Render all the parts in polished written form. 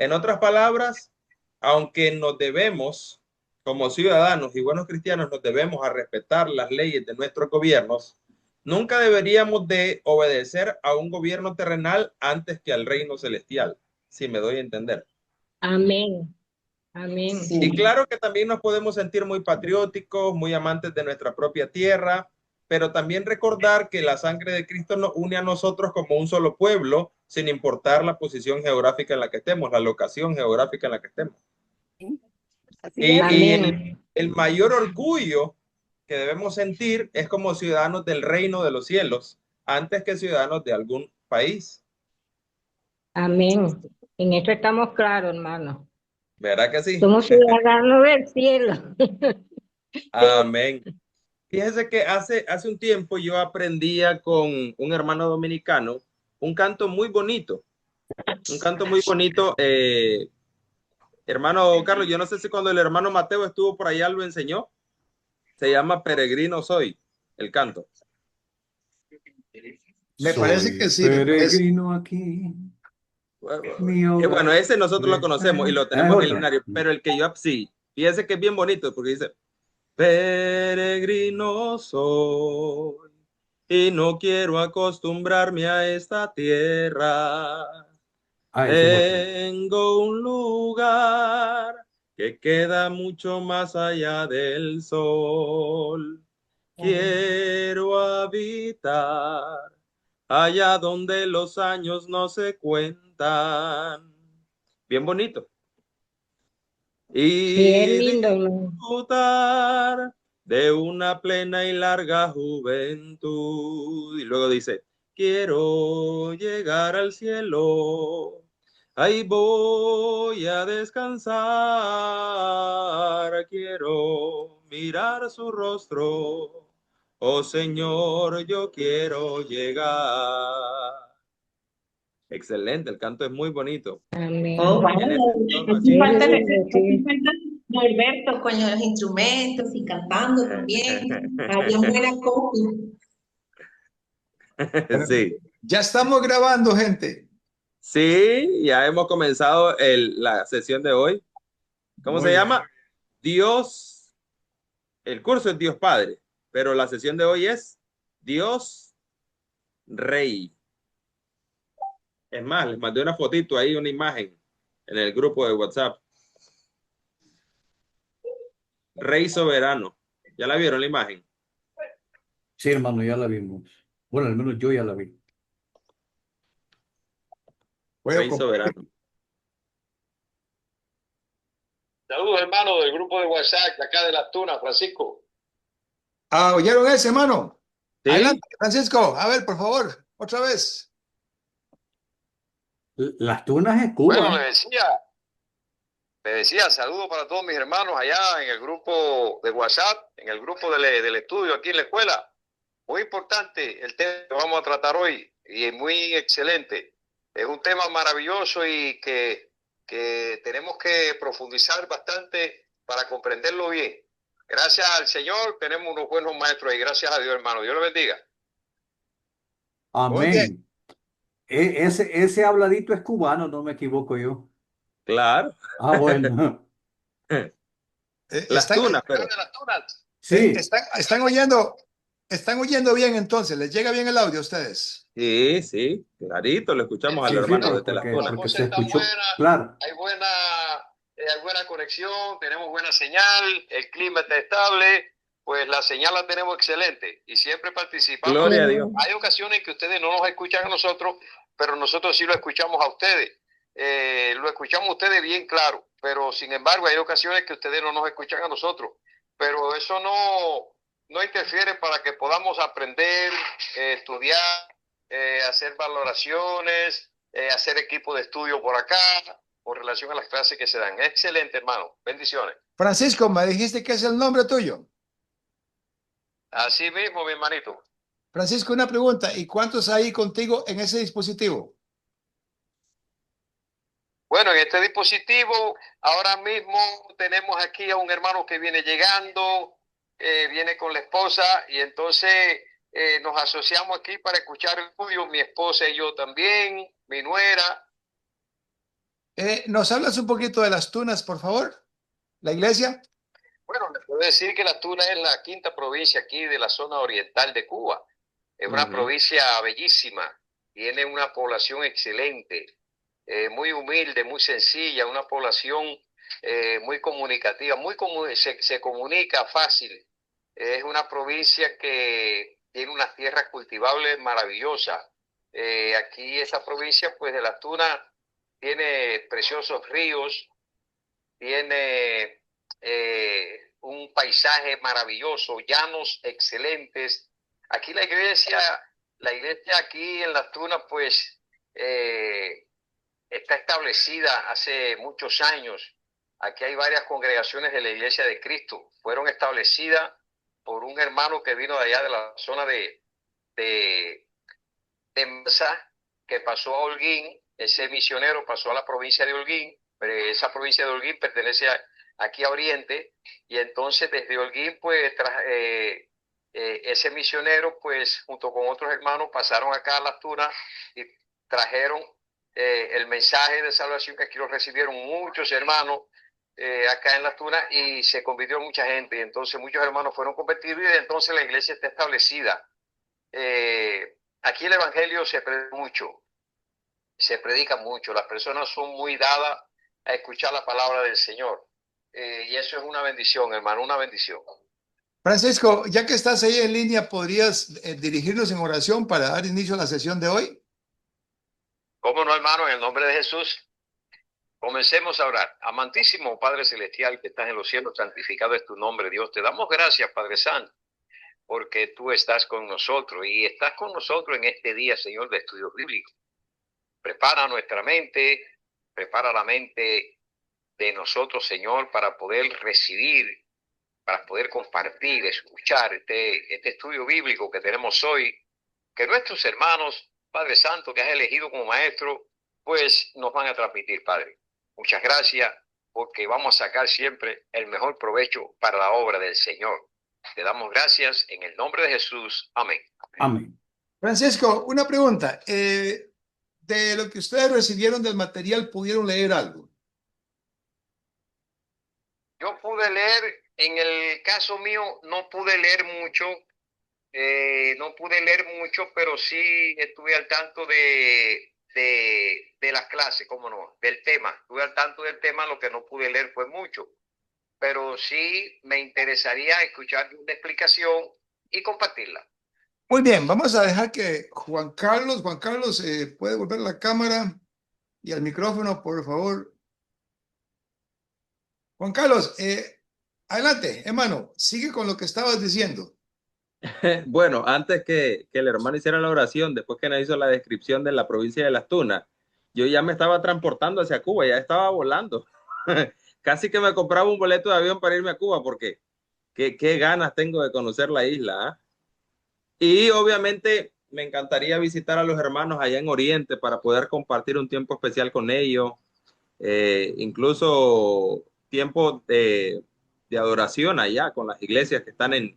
En otras palabras, aunque nos debemos, como ciudadanos y buenos cristianos, nos debemos a respetar las leyes de nuestros gobiernos, nunca deberíamos de obedecer a un gobierno terrenal antes que al reino celestial, si me doy a entender. Amén. Amén. Y Sí. claro que también nos podemos sentir muy patrióticos, muy amantes de nuestra propia tierra, pero también recordar que la sangre de Cristo nos une a nosotros como un solo pueblo, sin importar la posición geográfica en la que estemos, la locación geográfica en la que estemos. Así es. Y Amén. el mayor orgullo que debemos sentir es como ciudadanos del reino de los cielos, antes que ciudadanos de algún país. Amén. En esto estamos claros, hermano. ¿Verdad que sí? Somos ciudadanos del cielo. Sí. Amén. Fíjese que hace un tiempo yo aprendía con un hermano dominicano un canto muy bonito, un canto muy bonito. Hermano Carlos, yo no sé si cuando el hermano Mateo estuvo por allá lo enseñó. Se llama Peregrino Soy, el canto. Me parece Soy que sí, me parece. peregrino aquí, mi Bueno, hogar ese nosotros lo conocemos y lejano. lo Ah, es tenemos en el otra. lunario, pero el que yo sí, fíjese que es bien bonito porque dice, peregrino soy y no quiero acostumbrarme a esta tierra. Ah, ese es otro. Tengo un lugar que queda mucho más allá del sol. Quiero habitar allá donde los años no se cuentan. Bien bonito. Sí, es Y lindo, hermano. disfrutar de una plena y larga juventud. Y luego dice, quiero llegar al cielo, ahí voy a descansar, quiero mirar su rostro, oh Señor, yo quiero llegar. Excelente, el canto es muy bonito. Oh, Amén. En ese wow. entorno Aquí así. Es falta, lindo, aquí sí. falta Norberto con los instrumentos y cantando también. Había buena copia. Bueno, Sí. ya estamos grabando, gente. Sí, ya hemos comenzado la sesión de hoy. ¿Cómo Muy se bien. llama? Dios, el curso es Dios Padre, pero la sesión de hoy es Dios Rey. Es más, les mandé una fotito ahí, una imagen en el grupo de WhatsApp. Rey soberano. ¿Ya la vieron la imagen? Sí, hermano, ya la vimos. Bueno, al menos yo ya la vi. Puedo Rey compartir. soberano. Saludos, hermano, del grupo de WhatsApp, de acá de Las Tunas, Francisco. Ah, ¿oyeron ese, hermano? Adelante, ¿Sí? Francisco. A ver, por favor, otra vez. Las Tunas es Bueno, Cuba. le decía, saludos para todos mis hermanos allá en el grupo de WhatsApp, en el grupo del estudio aquí en la escuela. Muy importante el tema que vamos a tratar hoy y es muy excelente. Es un tema maravilloso y que tenemos que profundizar bastante para comprenderlo bien. Gracias al Señor tenemos unos buenos maestros y gracias a Dios, hermano. Dios lo bendiga. Muy bien. Amén. Ese habladito es cubano, no me equivoco yo. Claro. Ah, bueno. Las Están, tunas, pero. De Las Tunas. Sí, están oyendo bien entonces. ¿Les llega bien el audio a ustedes? Sí, sí, clarito, lo escuchamos al sí, sí, hermano desde las tunas. La porque cosa se está escuchó buena, claro. hay buena conexión, tenemos buena señal, el clima está estable, pues la señal la tenemos excelente y siempre participamos. Gloria a Dios. Hay ocasiones que ustedes no nos escuchan a nosotros, pero nosotros sí lo escuchamos a ustedes. Lo escuchamos a ustedes bien claro, pero sin embargo hay ocasiones que ustedes no nos escuchan a nosotros, pero eso no interfiere para que podamos aprender, estudiar, hacer valoraciones, hacer equipo de estudio por acá, con relación a las clases que se dan. Excelente, hermano. Bendiciones. Francisco, me dijiste que es el nombre tuyo. Así mismo, mi hermanito. Francisco, una pregunta. ¿Y cuántos hay contigo en ese dispositivo? Bueno, en este dispositivo, ahora mismo tenemos aquí a un hermano que viene llegando, viene con la esposa y entonces nos asociamos aquí para escuchar el estudio, mi esposa y yo también, mi nuera. ¿Nos hablas un poquito de Las Tunas, por favor? ¿La iglesia? Bueno, les puedo decir que Las Tunas es la quinta provincia aquí de la zona oriental de Cuba. Es una provincia bellísima, tiene una población excelente, muy humilde, muy sencilla, una población muy comunicativa, se comunica fácil. Es una provincia que tiene unas tierras cultivables maravillosas. Aquí esta provincia, pues de Las Tunas, tiene preciosos ríos, tiene un paisaje maravilloso, llanos excelentes. Aquí la iglesia aquí en Las Tunas, pues está establecida hace muchos años. Aquí hay varias congregaciones de la Iglesia de Cristo. Fueron establecidas por un hermano que vino de allá de la zona de Mansa, que pasó a Holguín. Ese misionero pasó a la provincia de Holguín. Esa provincia de Holguín pertenece aquí a Oriente, y entonces desde Holguín, pues ese misionero, pues junto con otros hermanos, pasaron acá a Las Tunas y trajeron el mensaje de salvación, que aquí lo recibieron muchos hermanos acá en Las Tunas, y se convirtió mucha gente, y entonces muchos hermanos fueron convertidos, y entonces la iglesia está establecida. Aquí el evangelio se predica mucho, las personas son muy dadas a escuchar la palabra del Señor, y eso es una bendición, hermano, una bendición. Francisco, ya que estás ahí en línea, ¿podrías dirigirnos en oración para dar inicio a la sesión de hoy? ¿Cómo no, hermano? En el nombre de Jesús, comencemos a orar. Amantísimo Padre Celestial que estás en los cielos, santificado es tu nombre, Dios. Te damos gracias, Padre Santo, porque tú estás con nosotros y estás con nosotros en este día, Señor, de estudios bíblicos. Prepara nuestra mente, prepara la mente de nosotros, Señor, para poder recibir, para poder compartir, escuchar este estudio bíblico que tenemos hoy, que nuestros hermanos, Padre Santo, que has elegido como maestro, pues nos van a transmitir, Padre. Muchas gracias, porque vamos a sacar siempre el mejor provecho para la obra del Señor. Te damos gracias en el nombre de Jesús. Amén. Amén. Francisco, una pregunta. De lo que ustedes recibieron del material, ¿pudieron leer algo? Yo pude leer, en el caso mío, no pude leer mucho, pero sí estuve al tanto de las clases, cómo no, del tema. Estuve al tanto del tema, lo que no pude leer fue mucho, pero sí me interesaría escuchar una explicación y compartirla. Muy bien, vamos a dejar que Juan Carlos, puede volver la cámara y al micrófono, por favor. Juan Carlos, adelante, hermano, sigue con lo que estabas diciendo. Bueno, antes que el hermano hiciera la oración, después que nos hizo la descripción de la provincia de Las Tunas, yo ya me estaba transportando hacia Cuba, ya estaba volando. Casi que me compraba un boleto de avión para irme a Cuba, porque qué ganas tengo de conocer la isla, ¿eh? Y obviamente me encantaría visitar a los hermanos allá en Oriente para poder compartir un tiempo especial con ellos, incluso tiempo de adoración allá con las iglesias que están en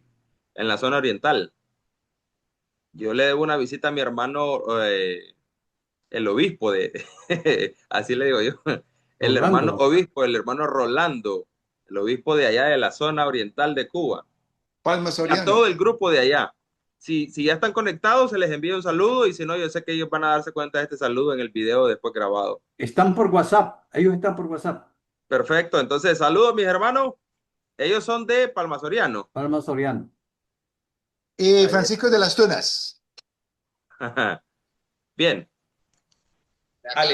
la zona oriental. Yo le debo una visita a mi hermano, el obispo así le digo yo, el hermano Rolando. obispo, el hermano Rolando, el obispo de allá de la zona oriental de Cuba. Palma A Soriano. todo el grupo de allá. Si ya están conectados, se les envía un saludo, y si no, yo sé que ellos van a darse cuenta de este saludo en el video después grabado. Están por WhatsApp. Ellos están por WhatsApp. Perfecto. Entonces, saludos, mis hermanos. Ellos son de Palma Soriano. Palma Soriano. Y Francisco de Las Tunas. Bien. Al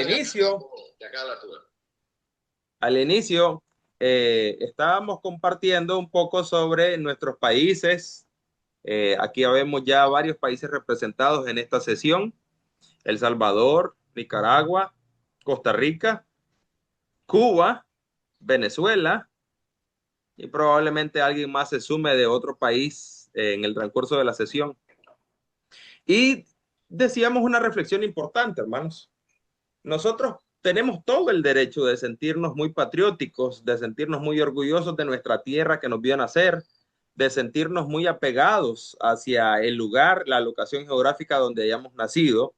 inicio, estábamos compartiendo un poco sobre nuestros países. Aquí vemos ya varios países representados en esta sesión: El Salvador, Nicaragua, Costa Rica, Cuba, Venezuela, y probablemente alguien más se sume de otro país en el transcurso de la sesión. Y decíamos una reflexión importante, hermanos. Nosotros tenemos todo el derecho de sentirnos muy patrióticos, de sentirnos muy orgullosos de nuestra tierra que nos vio nacer, de sentirnos muy apegados hacia el lugar, la locación geográfica donde hayamos nacido.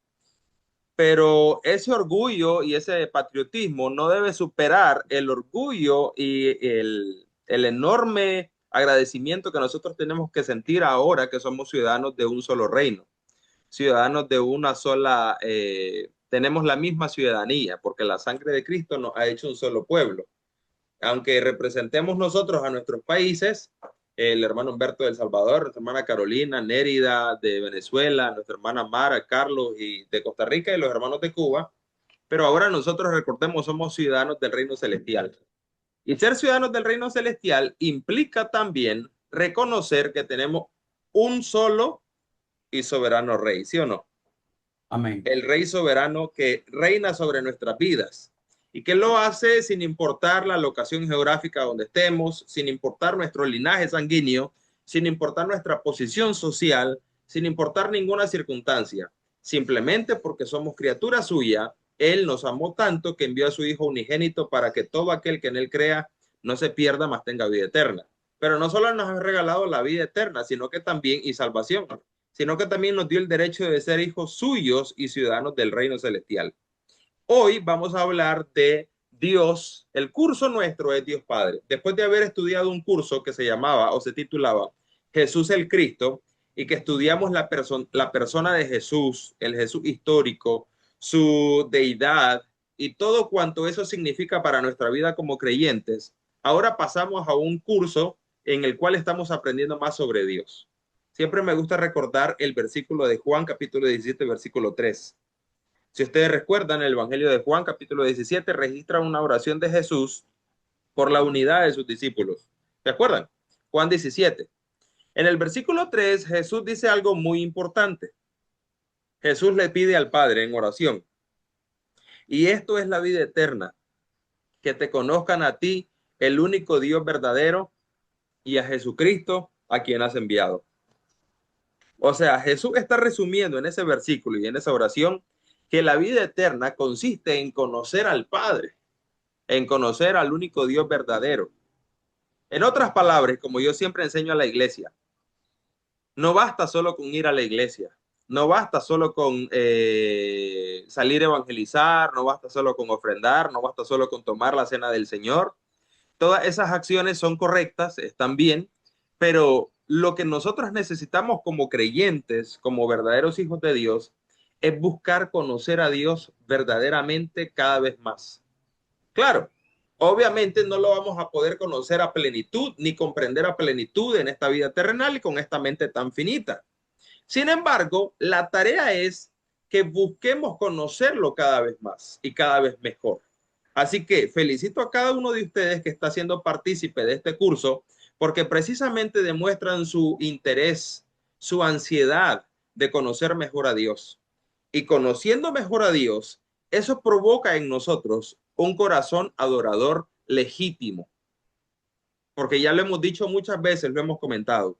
pero ese orgullo y ese patriotismo no debe superar el orgullo y el enorme agradecimiento que nosotros tenemos que sentir ahora que somos ciudadanos de un solo reino, ciudadanos de una sola, tenemos la misma ciudadanía, porque la sangre de Cristo nos ha hecho un solo pueblo. Aunque representemos nosotros a nuestros países, el hermano Humberto de El Salvador, nuestra hermana Carolina, Nérida de Venezuela, nuestra hermana Mara, Carlos y de Costa Rica y los hermanos de Cuba, pero ahora nosotros, recordemos, somos ciudadanos del reino celestial. Y ser ciudadanos del reino celestial implica también reconocer que tenemos un solo y soberano rey, ¿sí o no? Amén. El rey soberano que reina sobre nuestras vidas y que lo hace sin importar la locación geográfica donde estemos, sin importar nuestro linaje sanguíneo, sin importar nuestra posición social, sin importar ninguna circunstancia, simplemente porque somos criatura suya. Él nos amó tanto que envió a su Hijo unigénito para que todo aquel que en él crea no se pierda, mas tenga vida eterna. Pero no solo nos ha regalado la vida eterna, sino que también, y salvación, sino que también nos dio el derecho de ser hijos suyos y ciudadanos del reino celestial. Hoy vamos a hablar de Dios. El curso nuestro es Dios Padre. Después de haber estudiado un curso que se llamaba o se titulaba Jesús el Cristo, y que estudiamos la persona de Jesús, el Jesús histórico, su deidad y todo cuanto eso significa para nuestra vida como creyentes, ahora pasamos a un curso en el cual estamos aprendiendo más sobre Dios. Siempre me gusta recordar el versículo de Juan, capítulo 17, versículo 3. Si ustedes recuerdan, el Evangelio de Juan, capítulo 17, registra una oración de Jesús por la unidad de sus discípulos. ¿Se acuerdan? Juan 17. En el versículo 3, Jesús dice algo muy importante. Jesús le pide al Padre en oración: y esto es la vida eterna, que te conozcan a ti, el único Dios verdadero, y a Jesucristo, a quien has enviado. O sea, Jesús está resumiendo en ese versículo y en esa oración que la vida eterna consiste en conocer al Padre, en conocer al único Dios verdadero. En otras palabras, como yo siempre enseño a la iglesia, no basta solo con ir a la iglesia, no basta solo con salir a evangelizar, no basta solo con ofrendar, no basta solo con tomar la cena del Señor. Todas esas acciones son correctas, están bien, pero lo que nosotros necesitamos como creyentes, como verdaderos hijos de Dios, es buscar conocer a Dios verdaderamente cada vez más. Claro, obviamente no lo vamos a poder conocer a plenitud ni comprender a plenitud en esta vida terrenal y con esta mente tan finita. Sin embargo, la tarea es que busquemos conocerlo cada vez más y cada vez mejor. Así que felicito a cada uno de ustedes que está siendo partícipe de este curso, porque precisamente demuestran su interés, su ansiedad de conocer mejor a Dios. Y conociendo mejor a Dios, eso provoca en nosotros un corazón adorador legítimo. Porque ya lo hemos dicho muchas veces, lo hemos comentado.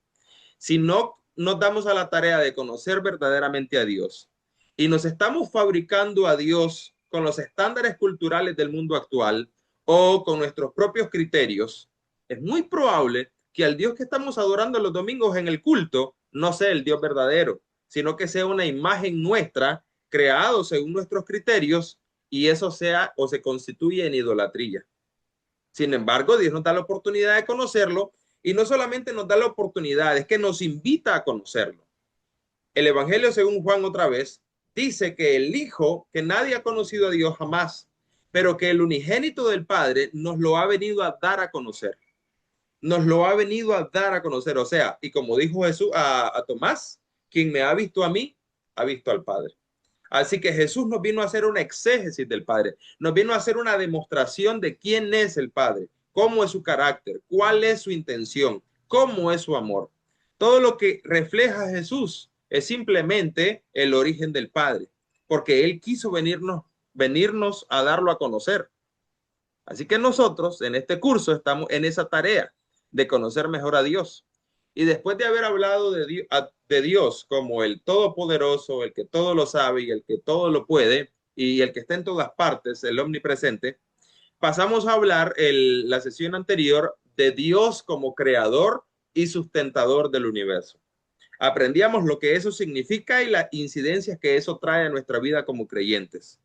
Si no nos damos a la tarea de conocer verdaderamente a Dios y nos estamos fabricando a Dios con los estándares culturales del mundo actual o con nuestros propios criterios, es muy probable que al Dios que estamos adorando los domingos en el culto no sea el Dios verdadero, sino que sea una imagen nuestra creado según nuestros criterios, y eso sea o se constituye en idolatría. Sin embargo, Dios nos da la oportunidad de conocerlo, y no solamente nos da la oportunidad, es que nos invita a conocerlo. El Evangelio según Juan, otra vez, dice que el Hijo, que nadie ha conocido a Dios jamás, pero que el unigénito del Padre nos lo ha venido a dar a conocer. Nos lo ha venido a dar a conocer. O sea, y como dijo Jesús a Tomás, quien me ha visto a mí, ha visto al Padre. Así que Jesús nos vino a hacer una exégesis del Padre, nos vino a hacer una demostración de quién es el Padre, cómo es su carácter, cuál es su intención, cómo es su amor. Todo lo que refleja Jesús es simplemente el origen del Padre, porque Él quiso venirnos a darlo a conocer. Así que nosotros en este curso estamos en esa tarea de conocer mejor a Dios. Y después de haber hablado de Dios como el Todopoderoso, el que todo lo sabe y el que todo lo puede, y el que está en todas partes, el omnipresente, pasamos a hablar la sesión anterior de Dios como creador y sustentador del universo. Aprendíamos lo que eso significa y las incidencias que eso trae a nuestra vida como creyentes.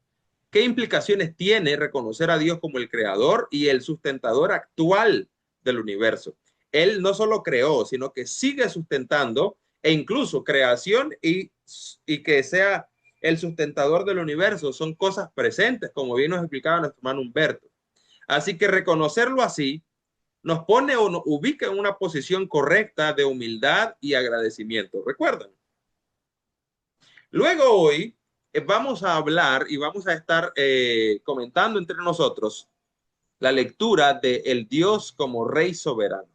¿Qué implicaciones tiene reconocer a Dios como el creador y el sustentador actual del universo? Él no solo creó, sino que sigue sustentando e incluso creación y que sea el sustentador del universo son cosas presentes, como bien nos explicaba nuestro hermano Humberto. Así que reconocerlo así nos pone o nos ubica en una posición correcta de humildad y agradecimiento. ¿Recuerdan? Luego hoy vamos a hablar y vamos a estar comentando entre nosotros la lectura de el Dios como Rey soberano.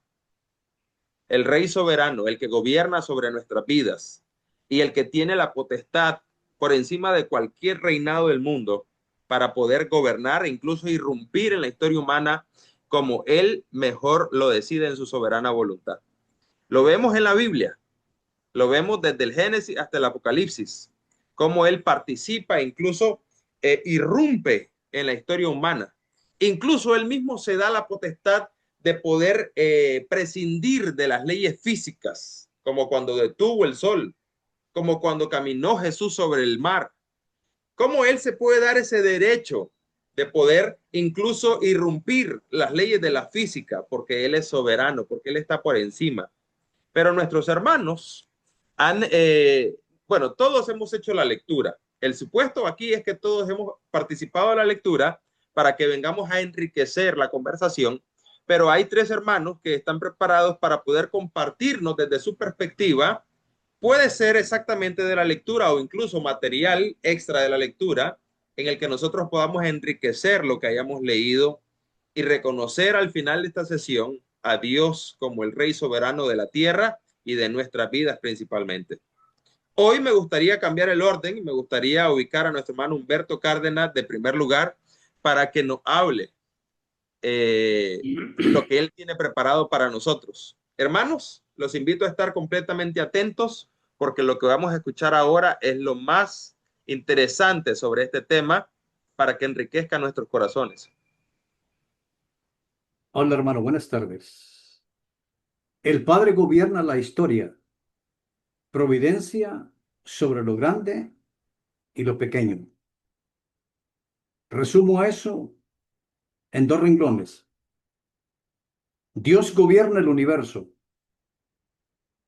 El Rey soberano, el que gobierna sobre nuestras vidas y el que tiene la potestad por encima de cualquier reinado del mundo para poder gobernar e incluso irrumpir en la historia humana como él mejor lo decide en su soberana voluntad. Lo vemos en la Biblia, lo vemos desde el Génesis hasta el Apocalipsis, cómo él participa, incluso irrumpe en la historia humana. Incluso él mismo se da la potestad de poder prescindir de las leyes físicas, como cuando detuvo el sol, como cuando caminó Jesús sobre el mar. ¿Cómo él se puede dar ese derecho de poder incluso irrumpir las leyes de la física? Porque él es soberano, porque él está por encima. Pero nuestros hermanos han, bueno, todos hemos hecho la lectura. El supuesto aquí es que todos hemos participado de la lectura para que vengamos a enriquecer la conversación, pero hay tres hermanos que están preparados para poder compartirnos desde su perspectiva. Puede ser exactamente de la lectura o incluso material extra de la lectura en el que nosotros podamos enriquecer lo que hayamos leído y reconocer al final de esta sesión a Dios como el Rey soberano de la tierra y de nuestras vidas principalmente. Hoy me gustaría cambiar el orden y me gustaría ubicar a nuestro hermano Humberto Cárdenas de primer lugar para que nos hable lo que él tiene preparado para nosotros. Hermanos, los invito a estar completamente atentos porque lo que vamos a escuchar ahora es lo más interesante sobre este tema para que enriquezca nuestros corazones. Hola, hermano, buenas tardes. El Padre gobierna la historia, providencia sobre lo grande y lo pequeño. Resumo eso en dos renglones. Dios gobierna el universo.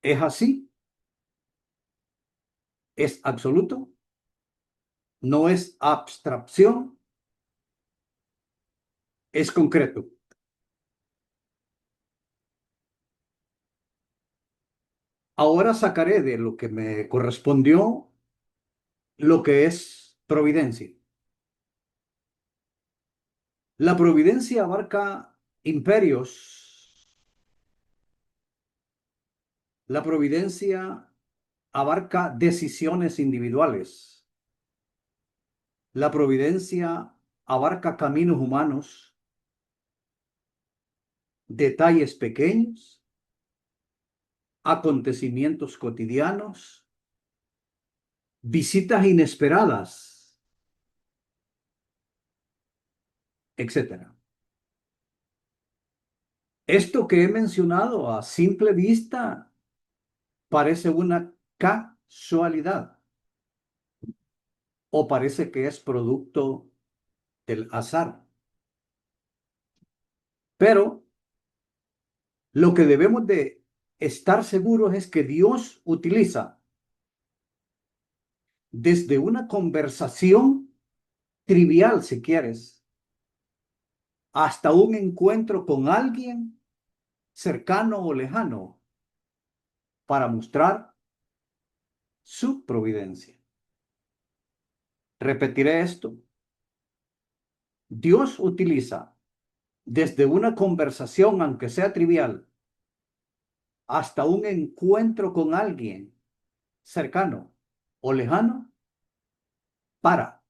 ¿Es así? ¿Es absoluto? ¿No es abstracción? ¿Es concreto? Ahora sacaré de lo que me correspondió lo que es providencia. La providencia abarca imperios. La providencia abarca decisiones individuales. La providencia abarca caminos humanos, detalles pequeños, acontecimientos cotidianos, visitas inesperadas, etc. Esto que he mencionado a simple vista parece una casualidad o parece que es producto del azar. Pero lo que debemos de estar seguros es que Dios utiliza desde una conversación trivial, si quieres, hasta un encuentro con alguien cercano o lejano para mostrar su providencia. Repetiré esto. Dios utiliza desde una conversación, aunque sea trivial, hasta un encuentro con alguien cercano o lejano para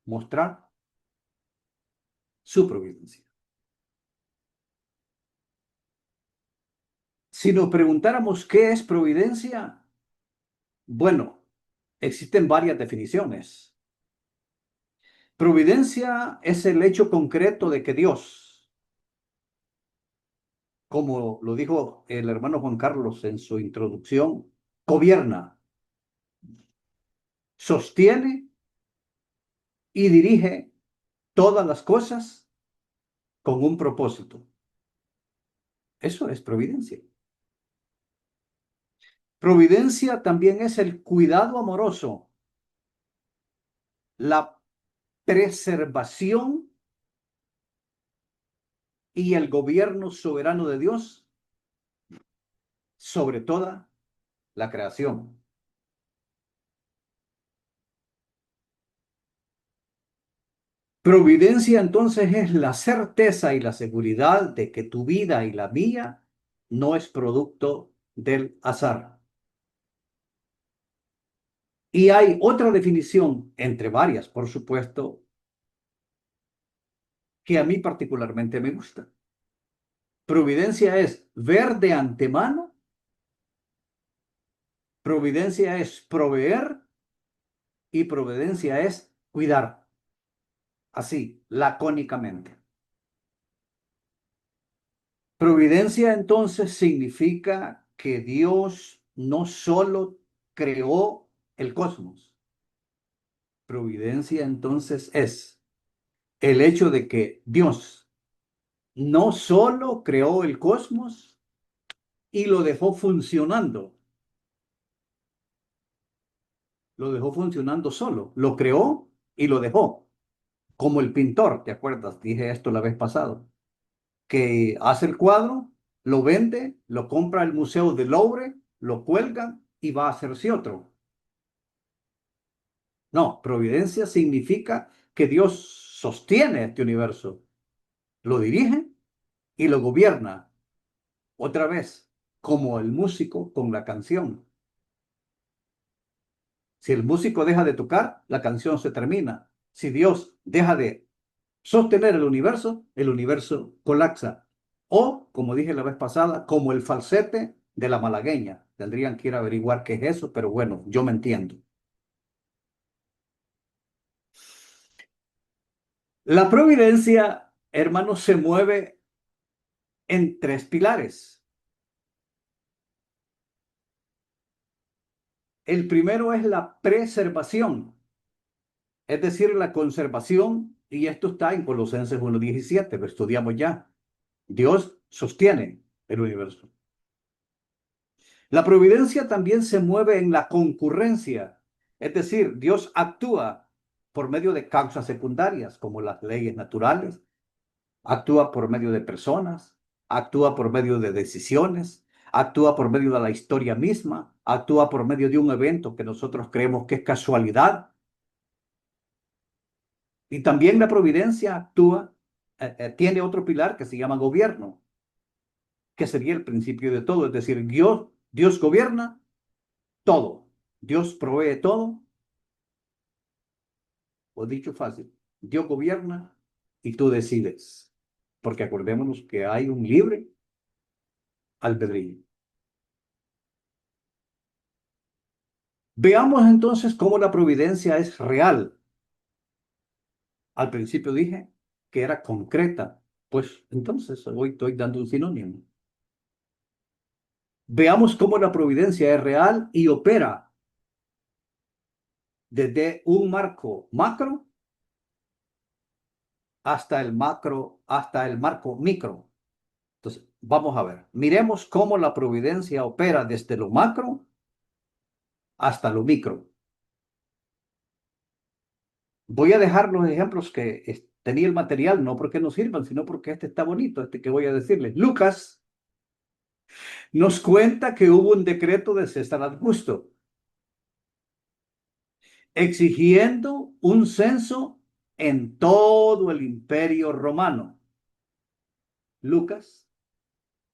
mostrar su providencia. Si nos preguntáramos qué es providencia, bueno, existen varias definiciones. Providencia es el hecho concreto de que Dios, como lo dijo el hermano Juan Carlos en su introducción, gobierna, sostiene y dirige todas las cosas con un propósito. Eso es providencia. Providencia también es el cuidado amoroso, la preservación y el gobierno soberano de Dios sobre toda la creación. Providencia entonces es la certeza y la seguridad de que tu vida y la mía no es producto del azar. Y hay otra definición, entre varias, por supuesto, que a mí particularmente me gusta. Providencia es ver de antemano, providencia es proveer y providencia es cuidar. Así, lacónicamente. Providencia entonces significa que Dios no solo creó el cosmos. Providencia entonces es el hecho de que Dios no solo creó el cosmos y lo dejó funcionando solo, lo creó y lo dejó, como el pintor, ¿te acuerdas? Dije esto la vez pasada, que hace el cuadro, lo vende, lo compra el Museo del Louvre, lo cuelga y va a hacerse otro. No, providencia significa que Dios sostiene este universo, lo dirige y lo gobierna. Otra vez, como el músico con la canción. Si el músico deja de tocar, la canción se termina. Si Dios deja de sostener el universo colapsa. O, como dije la vez pasada, como el falsete de la malagueña. Tendrían que ir a averiguar qué es eso, pero bueno, yo me entiendo. La providencia, hermanos, se mueve en tres pilares. El primero es la preservación, es decir, la conservación, y esto está en Colosenses 1:17, lo estudiamos ya. Dios sostiene el universo. La providencia también se mueve en la concurrencia, es decir, Dios actúa por medio de causas secundarias, como las leyes naturales, actúa por medio de personas, actúa por medio de decisiones, actúa por medio de la historia misma, actúa por medio de un evento que nosotros creemos que es casualidad. Y también la providencia actúa, tiene otro pilar que se llama gobierno, que sería el principio de todo, es decir, Dios gobierna todo, Dios provee todo, o dicho fácil, Dios gobierna y tú decides, porque acordémonos que hay un libre albedrío. Veamos entonces cómo la providencia es real. Al principio dije que era concreta, pues entonces hoy estoy dando un sinónimo. Veamos cómo la providencia es real y opera desde un marco macro hasta el marco micro. Entonces, vamos a ver, miremos cómo la providencia opera desde lo macro hasta lo micro. Voy a dejar los ejemplos que tenía el material, no porque nos sirvan, sino porque este está bonito, este que voy a decirles. Lucas nos cuenta que hubo un decreto de César Augusto exigiendo un censo en todo el imperio romano. Lucas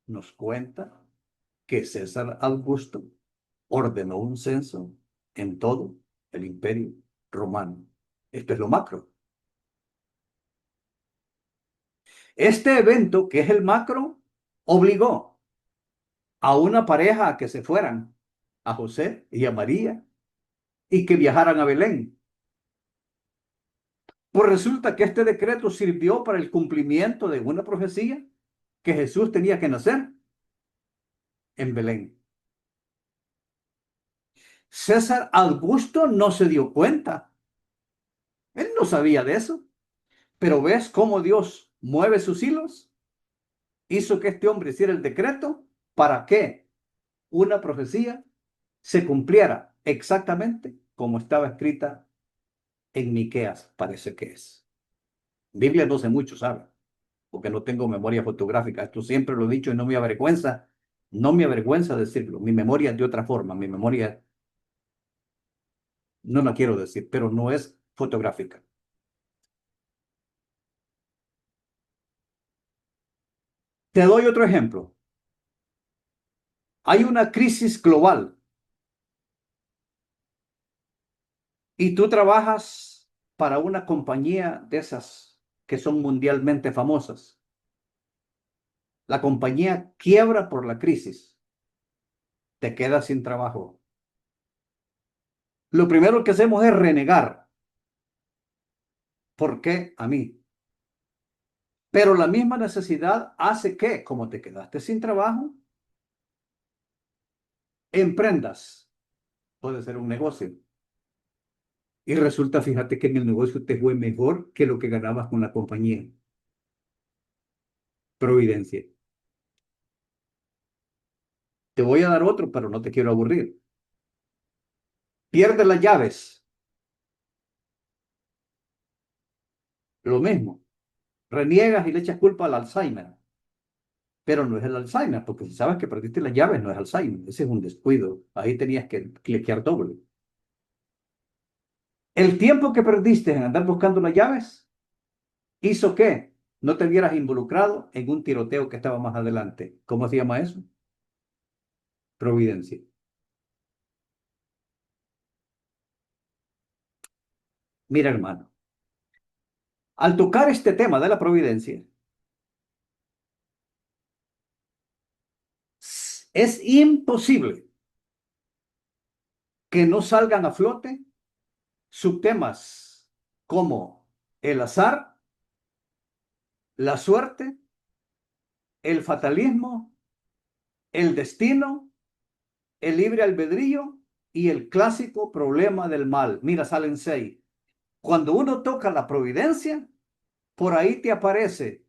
nos cuenta que César Augusto ordenó un censo en todo el imperio romano. Esto es lo macro. Este evento, que es el macro, obligó a una pareja a que se fueran, a José y a María, y que viajaran a Belén. Pues resulta que este decreto sirvió para el cumplimiento de una profecía que Jesús tenía que nacer en Belén. César Augusto no se dio cuenta. Él no sabía de eso. Pero ¿ves cómo Dios mueve sus hilos? Hizo que este hombre hiciera el decreto para que una profecía se cumpliera exactamente como estaba escrita en Miqueas, parece que es. Biblia no sé mucho, ¿sabe? Porque no tengo memoria fotográfica. Esto siempre lo he dicho y no me avergüenza. No me avergüenza decirlo. Mi memoria es de otra forma. Mi memoria no la quiero decir, pero no es fotográfica. Te doy otro ejemplo. Hay una crisis global y tú trabajas para una compañía de esas que son mundialmente famosas. La compañía quiebra por la crisis. Te quedas sin trabajo. Lo primero que hacemos es renegar. ¿Por qué a mí? Pero la misma necesidad hace que, como te quedaste sin trabajo, emprendas. Puede ser un negocio. Y resulta, fíjate que en el negocio te fue mejor que lo que ganabas con la compañía. Providencia. Te voy a dar otro, pero no te quiero aburrir. Pierdes las llaves. Lo mismo. Reniegas y le echas culpa al Alzheimer. Pero no es el Alzheimer, porque si sabes que perdiste las llaves, no es Alzheimer. Ese es un descuido. Ahí tenías que cliquear doble. El tiempo que perdiste en andar buscando las llaves hizo que no te vieras involucrado en un tiroteo que estaba más adelante. ¿Cómo se llama eso? Providencia. Mira, hermano, al tocar este tema de la providencia, es imposible que no salgan a flote subtemas como el azar, la suerte, el fatalismo, el destino, el libre albedrío y el clásico problema del mal. Mira, salen 6. Cuando uno toca la providencia, por ahí te aparece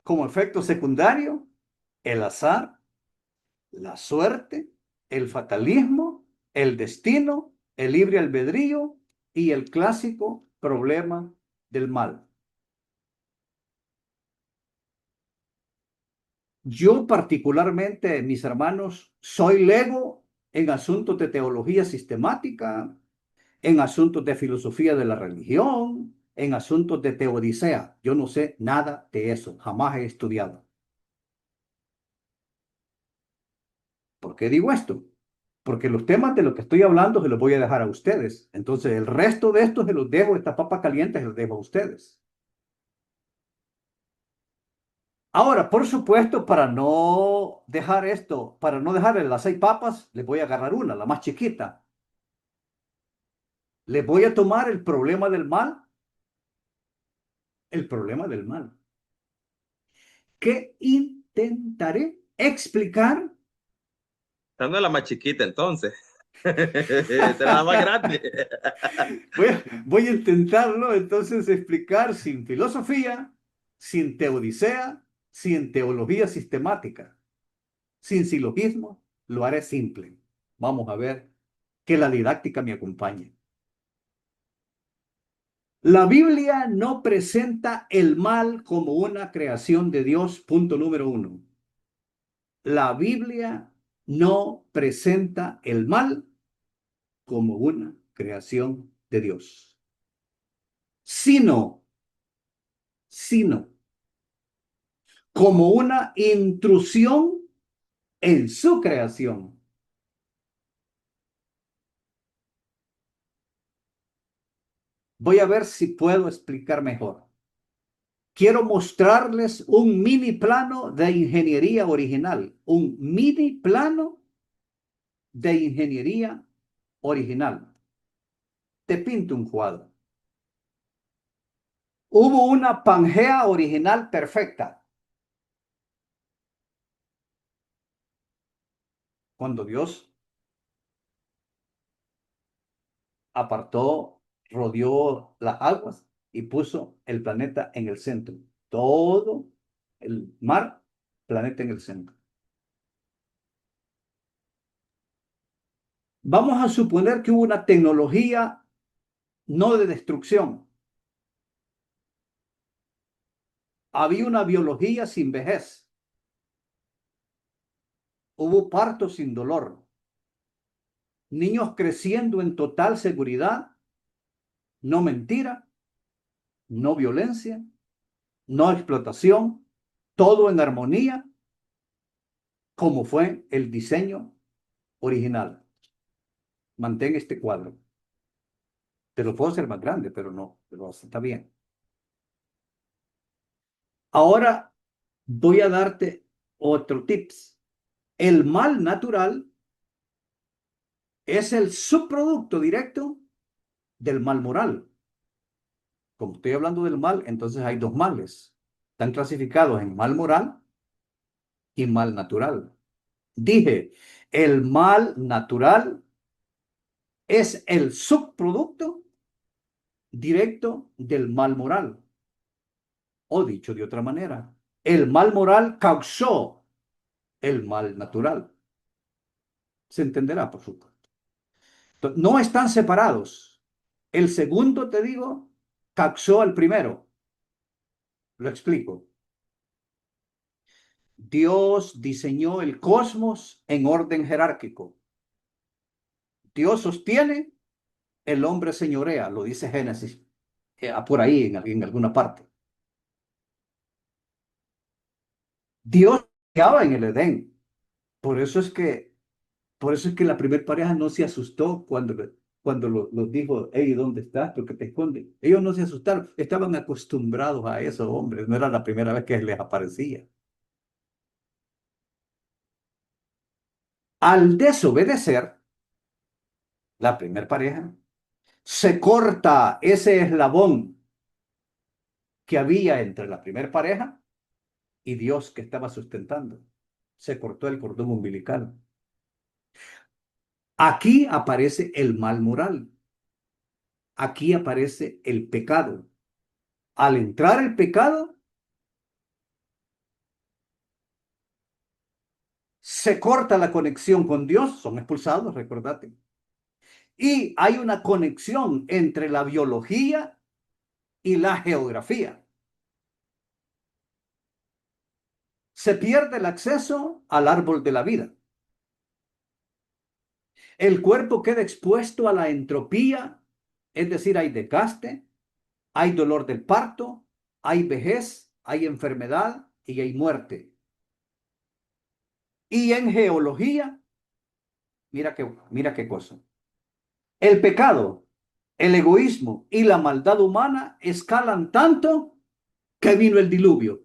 como efecto secundario el azar, la suerte, el fatalismo, el destino, el libre albedrío y el clásico problema del mal. Yo particularmente, mis hermanos, soy lego en asuntos de teología sistemática, en asuntos de filosofía de la religión, en asuntos de teodicea. Yo no sé nada de eso, jamás he estudiado. ¿Por qué digo esto? Porque los temas de los que estoy hablando se los voy a dejar a ustedes. Entonces, el resto de esto se los dejo, esta papa caliente se los dejo a ustedes. Ahora, por supuesto, para no dejar esto, para no dejarle las 6 papas, les voy a agarrar una, la más chiquita. Les voy a tomar el problema del mal. El problema del mal. Que intentaré explicar. Dando la más chiquita, entonces. Esta era la más grande. Voy a intentarlo entonces explicar sin filosofía, sin teodicea, sin teología sistemática, sin silogismo, lo haré simple. Vamos a ver que la didáctica me acompañe. La Biblia no presenta el mal como una creación de Dios, punto número 1. La Biblia no presenta el mal como una creación de Dios, sino como una intrusión en su creación. Voy a ver si puedo explicar mejor. Quiero mostrarles un mini plano de ingeniería original, un mini plano de ingeniería original. Te pinto un cuadro. Hubo una Pangea original perfecta. Cuando Dios apartó, rodeó las aguas y puso el planeta en el centro. Todo el mar, planeta en el centro. Vamos a suponer que hubo una tecnología no de destrucción. Había una biología sin vejez. Hubo parto sin dolor. Niños creciendo en total seguridad, no mentira, no violencia, no explotación, todo en armonía, como fue el diseño original. Mantén este cuadro. Te lo puedo hacer más grande, pero no, pero está bien. Ahora voy a darte otro tips. El mal natural es el subproducto directo del mal moral. Como estoy hablando del mal, entonces hay dos males. Están clasificados en mal moral y mal natural. Dije, el mal natural es el subproducto directo del mal moral. O dicho de otra manera, el mal moral causó el mal natural. Se entenderá, por supuesto. Entonces, no están separados. El segundo, te digo, causó al primero. Lo explico. Dios diseñó el cosmos en orden jerárquico. Dios sostiene, el hombre señorea, lo dice Génesis, por ahí en alguna parte. Dios estaba en el Edén. Por eso es que la primera pareja no se asustó cuando los dijo, hey, ¿dónde estás? ¿Por qué te escondes? Ellos no se asustaron, estaban acostumbrados a eso, hombres. No era la primera vez que les aparecía. Al desobedecer, la primera pareja se corta ese eslabón que había entre la primera pareja y Dios que estaba sustentando. Se cortó el cordón umbilical. Aquí aparece el mal moral. Aquí aparece el pecado. Al entrar el pecado, se corta la conexión con Dios, son expulsados, recordate. Y hay una conexión entre la biología y la geografía. Se pierde el acceso al árbol de la vida. El cuerpo queda expuesto a la entropía, es decir, hay desgaste, hay dolor del parto, hay vejez, hay enfermedad y hay muerte. Y en geología, mira qué cosa. El pecado, el egoísmo y la maldad humana escalan tanto que vino el diluvio.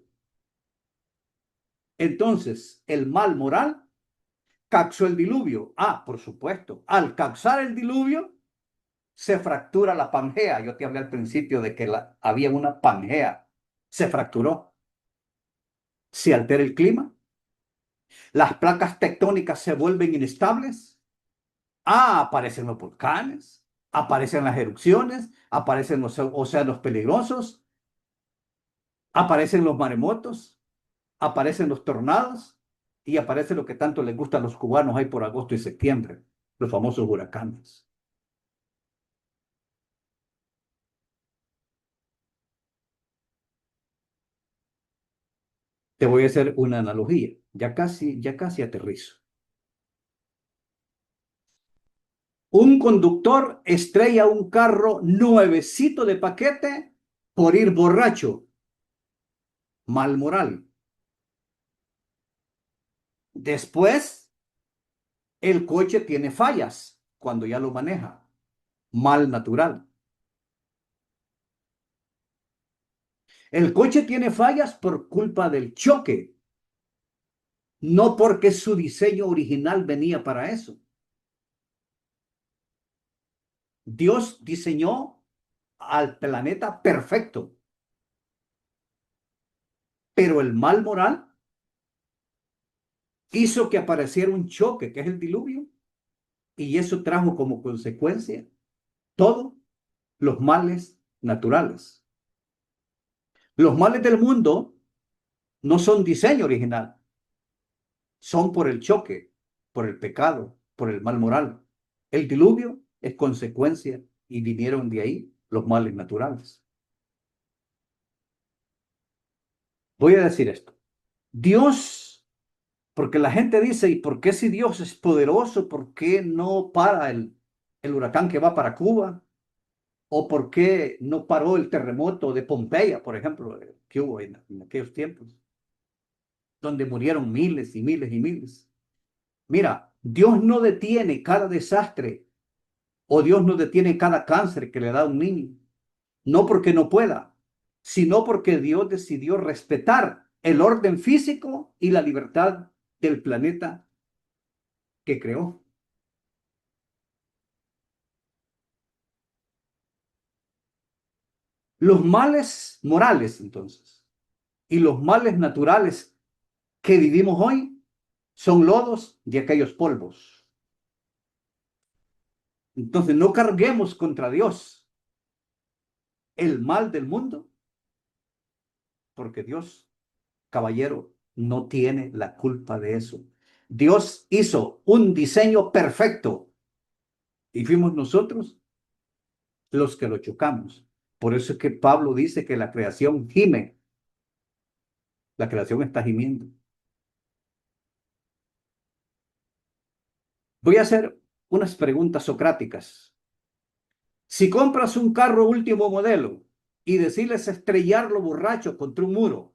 Entonces, el mal moral causó el diluvio. Ah, por supuesto, al causar el diluvio, se fractura la Pangea. Yo te hablé al principio de que había una Pangea. Se fracturó. Se altera el clima. Las placas tectónicas se vuelven inestables. Ah, aparecen los volcanes. Aparecen las erupciones. Aparecen los océanos peligrosos. Aparecen los maremotos. Aparecen los tornados. Y aparece lo que tanto les gusta a los cubanos ahí por agosto y septiembre. Los famosos huracanes. Te voy a hacer una analogía. Ya casi aterrizo. Un conductor estrella un carro nuevecito de paquete por ir borracho. Mal moral. Después, el coche tiene fallas cuando ya lo maneja. Mal natural. El coche tiene fallas por culpa del choque. No porque su diseño original venía para eso. Dios diseñó al planeta perfecto. Pero el mal moral hizo que apareciera un choque, que es el diluvio, y eso trajo como consecuencia todos los males naturales. Los males del mundo no son diseño original, son por el choque, por el pecado, por el mal moral. El diluvio es consecuencia y vinieron de ahí los males naturales. Voy a decir esto. Dios, porque la gente dice, ¿y por qué si Dios es poderoso, por qué no para el huracán que va para Cuba? ¿O por qué no paró el terremoto de Pompeya, por ejemplo, que hubo en aquellos tiempos, donde murieron miles y miles y miles? Mira, Dios no detiene cada desastre o Dios no detiene cada cáncer que le da a un niño. No porque no pueda, sino porque Dios decidió respetar el orden físico y la libertad del planeta que creó. Los males morales, entonces, y los males naturales que vivimos hoy son lodos de aquellos polvos. Entonces, no carguemos contra Dios el mal del mundo, porque Dios, caballero, no tiene la culpa de eso. Dios hizo un diseño perfecto y fuimos nosotros los que lo chocamos. Por eso es que Pablo dice que la creación gime. La creación está gimiendo. Voy a hacer unas preguntas socráticas. Si compras un carro último modelo y decides estrellarlo borracho contra un muro,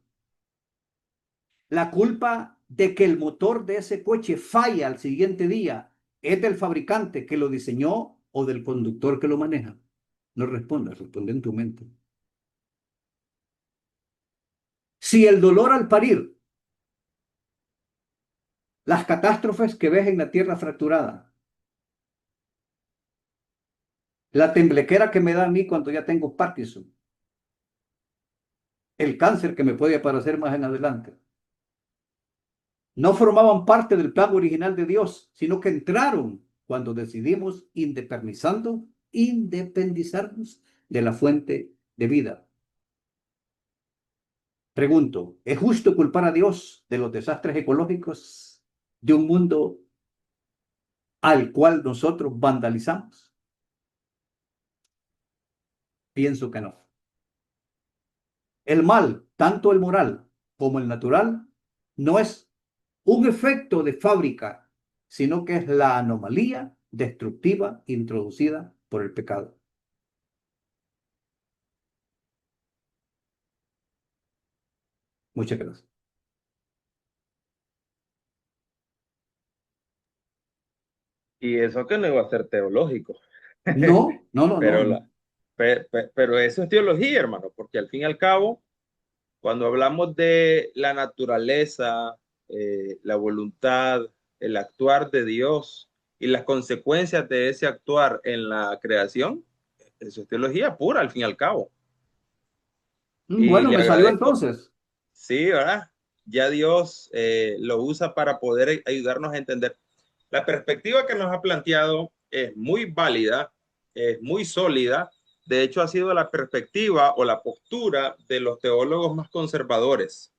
¿la culpa de que el motor de ese coche falla al siguiente día es del fabricante que lo diseñó o del conductor que lo maneja? No respondas, responde en tu mente. Si el dolor al parir, las catástrofes que ves en la tierra fracturada, la temblequera que me da a mí cuando ya tengo Parkinson, el cáncer que me puede aparecer más en adelante, no formaban parte del plan original de Dios, sino que entraron cuando decidimos independizarnos de la fuente de vida. Pregunto, ¿es justo culpar a Dios de los desastres ecológicos de un mundo al cual nosotros vandalizamos? Pienso que no. El mal, tanto el moral como el natural, no es un efecto de fábrica, sino que es la anomalía destructiva introducida por el pecado. Muchas gracias. Y eso que no iba a ser teológico. No. Pero eso es teología, hermano, porque al fin y al cabo, cuando hablamos de la naturaleza, la voluntad, el actuar de Dios y las consecuencias de ese actuar en la creación, eso es teología pura, al fin y al cabo. Y Bueno, le me salió agradezco. entonces. Sí, ¿verdad? Ya Dios lo usa para poder ayudarnos a entender. La perspectiva que nos ha planteado es muy válida, es muy sólida. De hecho, ha sido la perspectiva o la postura de los teólogos más conservadores.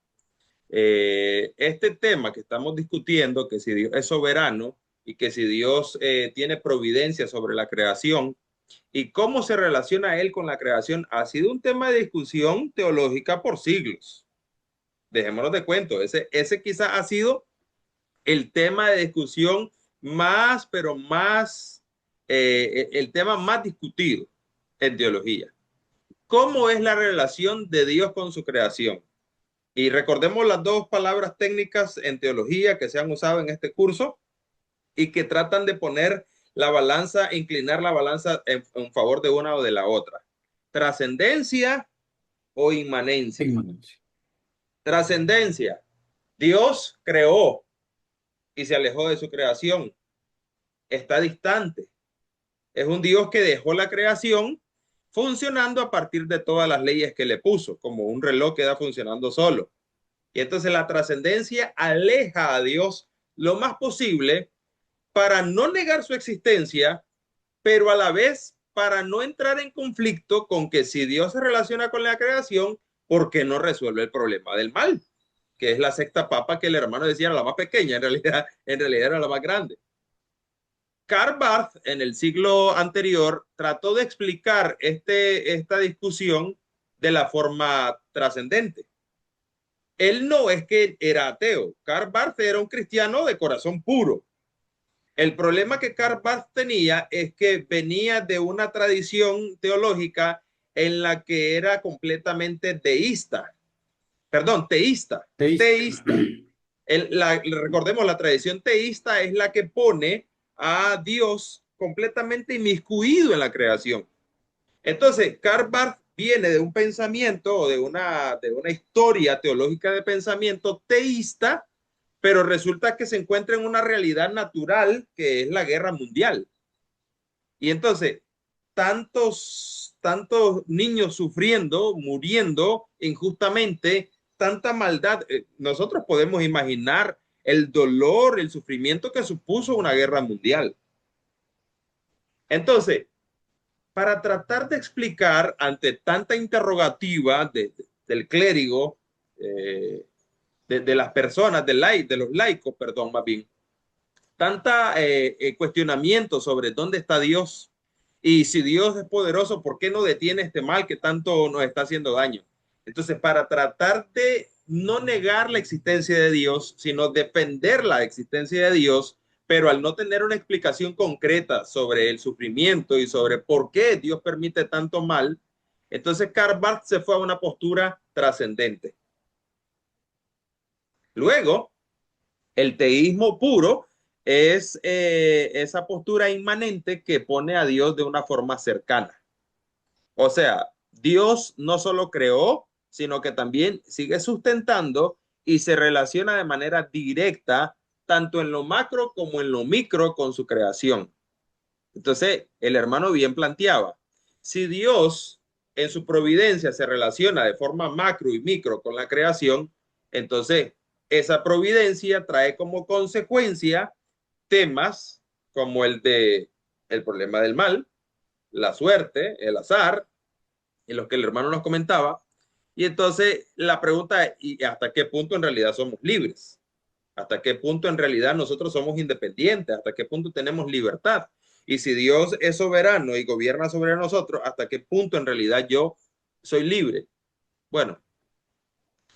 Este tema que estamos discutiendo, que si Dios es soberano y que si Dios tiene providencia sobre la creación y cómo se relaciona Él con la creación, ha sido un tema de discusión teológica por siglos. Dejémonos de cuento, ese quizás ha sido el tema de discusión más, pero más, el tema más discutido en teología. ¿Cómo es la relación de Dios con su creación? Y recordemos las dos palabras técnicas en teología que se han usado en este curso y que tratan de poner la balanza, inclinar la balanza en favor de una o de la otra. Trascendencia o inmanencia. Trascendencia. Dios creó y se alejó de su creación. Está distante. Es un Dios que dejó la creación funcionando a partir de todas las leyes que le puso, como un reloj que da funcionando solo. Y entonces la trascendencia aleja a Dios lo más posible para no negar su existencia, pero a la vez para no entrar en conflicto con que si Dios se relaciona con la creación, ¿por qué no resuelve el problema del mal? Que es la sexta papa que el hermano decía era la más pequeña, en realidad era la más grande. Karl Barth, en el siglo anterior, trató de explicar esta discusión de la forma trascendente. Él no es que era ateo. Karl Barth era un cristiano de corazón puro. El problema que Karl Barth tenía es que venía de una tradición teológica en la que era completamente teísta. Recordemos, la tradición teísta es la que pone a Dios completamente inmiscuido en la creación. Entonces, Karl Barth viene de un pensamiento o de una historia teológica de pensamiento teísta, pero resulta que se encuentra en una realidad natural que es la guerra mundial. Y entonces, tantos niños sufriendo, muriendo injustamente, tanta maldad. Nosotros podemos imaginar el dolor, el sufrimiento que supuso una guerra mundial. Entonces, para tratar de explicar ante tanta interrogativa del clérigo, de las personas, de los laicos, perdón, más bien, tanta cuestionamiento sobre dónde está Dios y si Dios es poderoso, ¿por qué no detiene este mal que tanto nos está haciendo daño? Entonces, para tratar de no negar la existencia de Dios, sino defender la existencia de Dios, pero al no tener una explicación concreta sobre el sufrimiento y sobre por qué Dios permite tanto mal, entonces Karl Barth se fue a una postura trascendente. Luego, el teísmo puro es esa postura inmanente que pone a Dios de una forma cercana. O sea, Dios no solo creó, sino que también sigue sustentando y se relaciona de manera directa, tanto en lo macro como en lo micro, con su creación. Entonces, el hermano bien planteaba, si Dios en su providencia se relaciona de forma macro y micro con la creación, entonces esa providencia trae como consecuencia temas como el problema del mal, la suerte, el azar, y lo que el hermano nos comentaba. Y entonces la pregunta es, ¿y hasta qué punto en realidad somos libres? ¿Hasta qué punto en realidad nosotros somos independientes? ¿Hasta qué punto tenemos libertad? Y si Dios es soberano y gobierna sobre nosotros, ¿hasta qué punto en realidad yo soy libre? Bueno,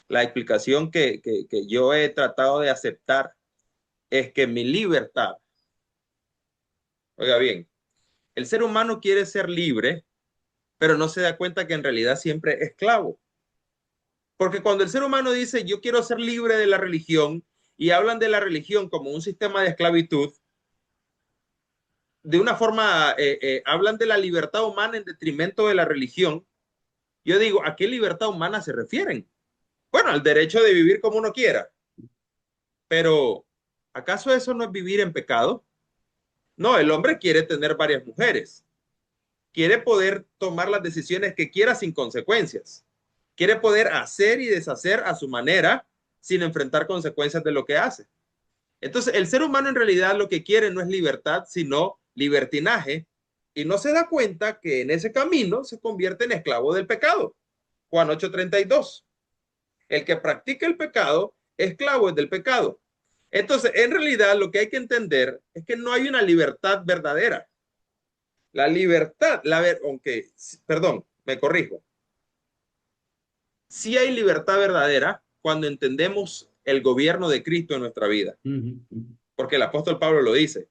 la explicación que yo he tratado de aceptar es que mi libertad, oiga bien, el ser humano quiere ser libre, pero no se da cuenta que en realidad siempre es esclavo. Porque cuando el ser humano dice yo quiero ser libre de la religión y hablan de la religión como un sistema de esclavitud, de una forma hablan de la libertad humana en detrimento de la religión. Yo digo, ¿a qué libertad humana se refieren? Bueno, al derecho de vivir como uno quiera. Pero, ¿acaso eso no es vivir en pecado? No, el hombre quiere tener varias mujeres. Quiere poder tomar las decisiones que quiera sin consecuencias. Quiere poder hacer y deshacer a su manera sin enfrentar consecuencias de lo que hace. Entonces, el ser humano en realidad lo que quiere no es libertad, sino libertinaje, y no se da cuenta que en ese camino se convierte en esclavo del pecado. Juan 8:32. El que practica el pecado, esclavo es del pecado. Entonces, en realidad lo que hay que entender es que no hay una libertad verdadera. La libertad, perdón, me corrijo. Sí hay libertad verdadera cuando entendemos el gobierno de Cristo en nuestra vida. Porque el apóstol Pablo lo dice,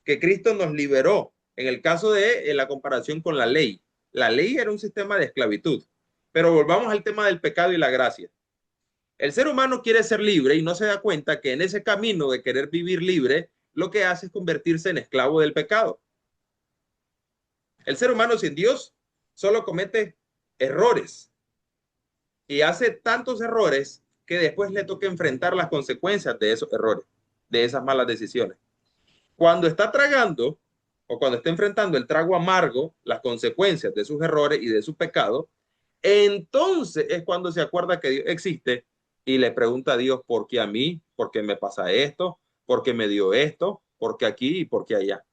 que Cristo nos liberó en el caso de la comparación con la ley. La ley era un sistema de esclavitud. Pero volvamos al tema del pecado y la gracia. El ser humano quiere ser libre y no se da cuenta que en ese camino de querer vivir libre, lo que hace es convertirse en esclavo del pecado. El ser humano sin Dios solo comete errores y hace tantos errores que después le toca enfrentar las consecuencias de esos errores, de esas malas decisiones. Cuando está tragando o cuando está enfrentando el trago amargo, las consecuencias de sus errores y de su pecado, entonces es cuando se acuerda que Dios existe y le pregunta a Dios, ¿por qué a mí? ¿Por qué me pasa esto? ¿Por qué me dio esto? ¿Por qué aquí y por qué allá?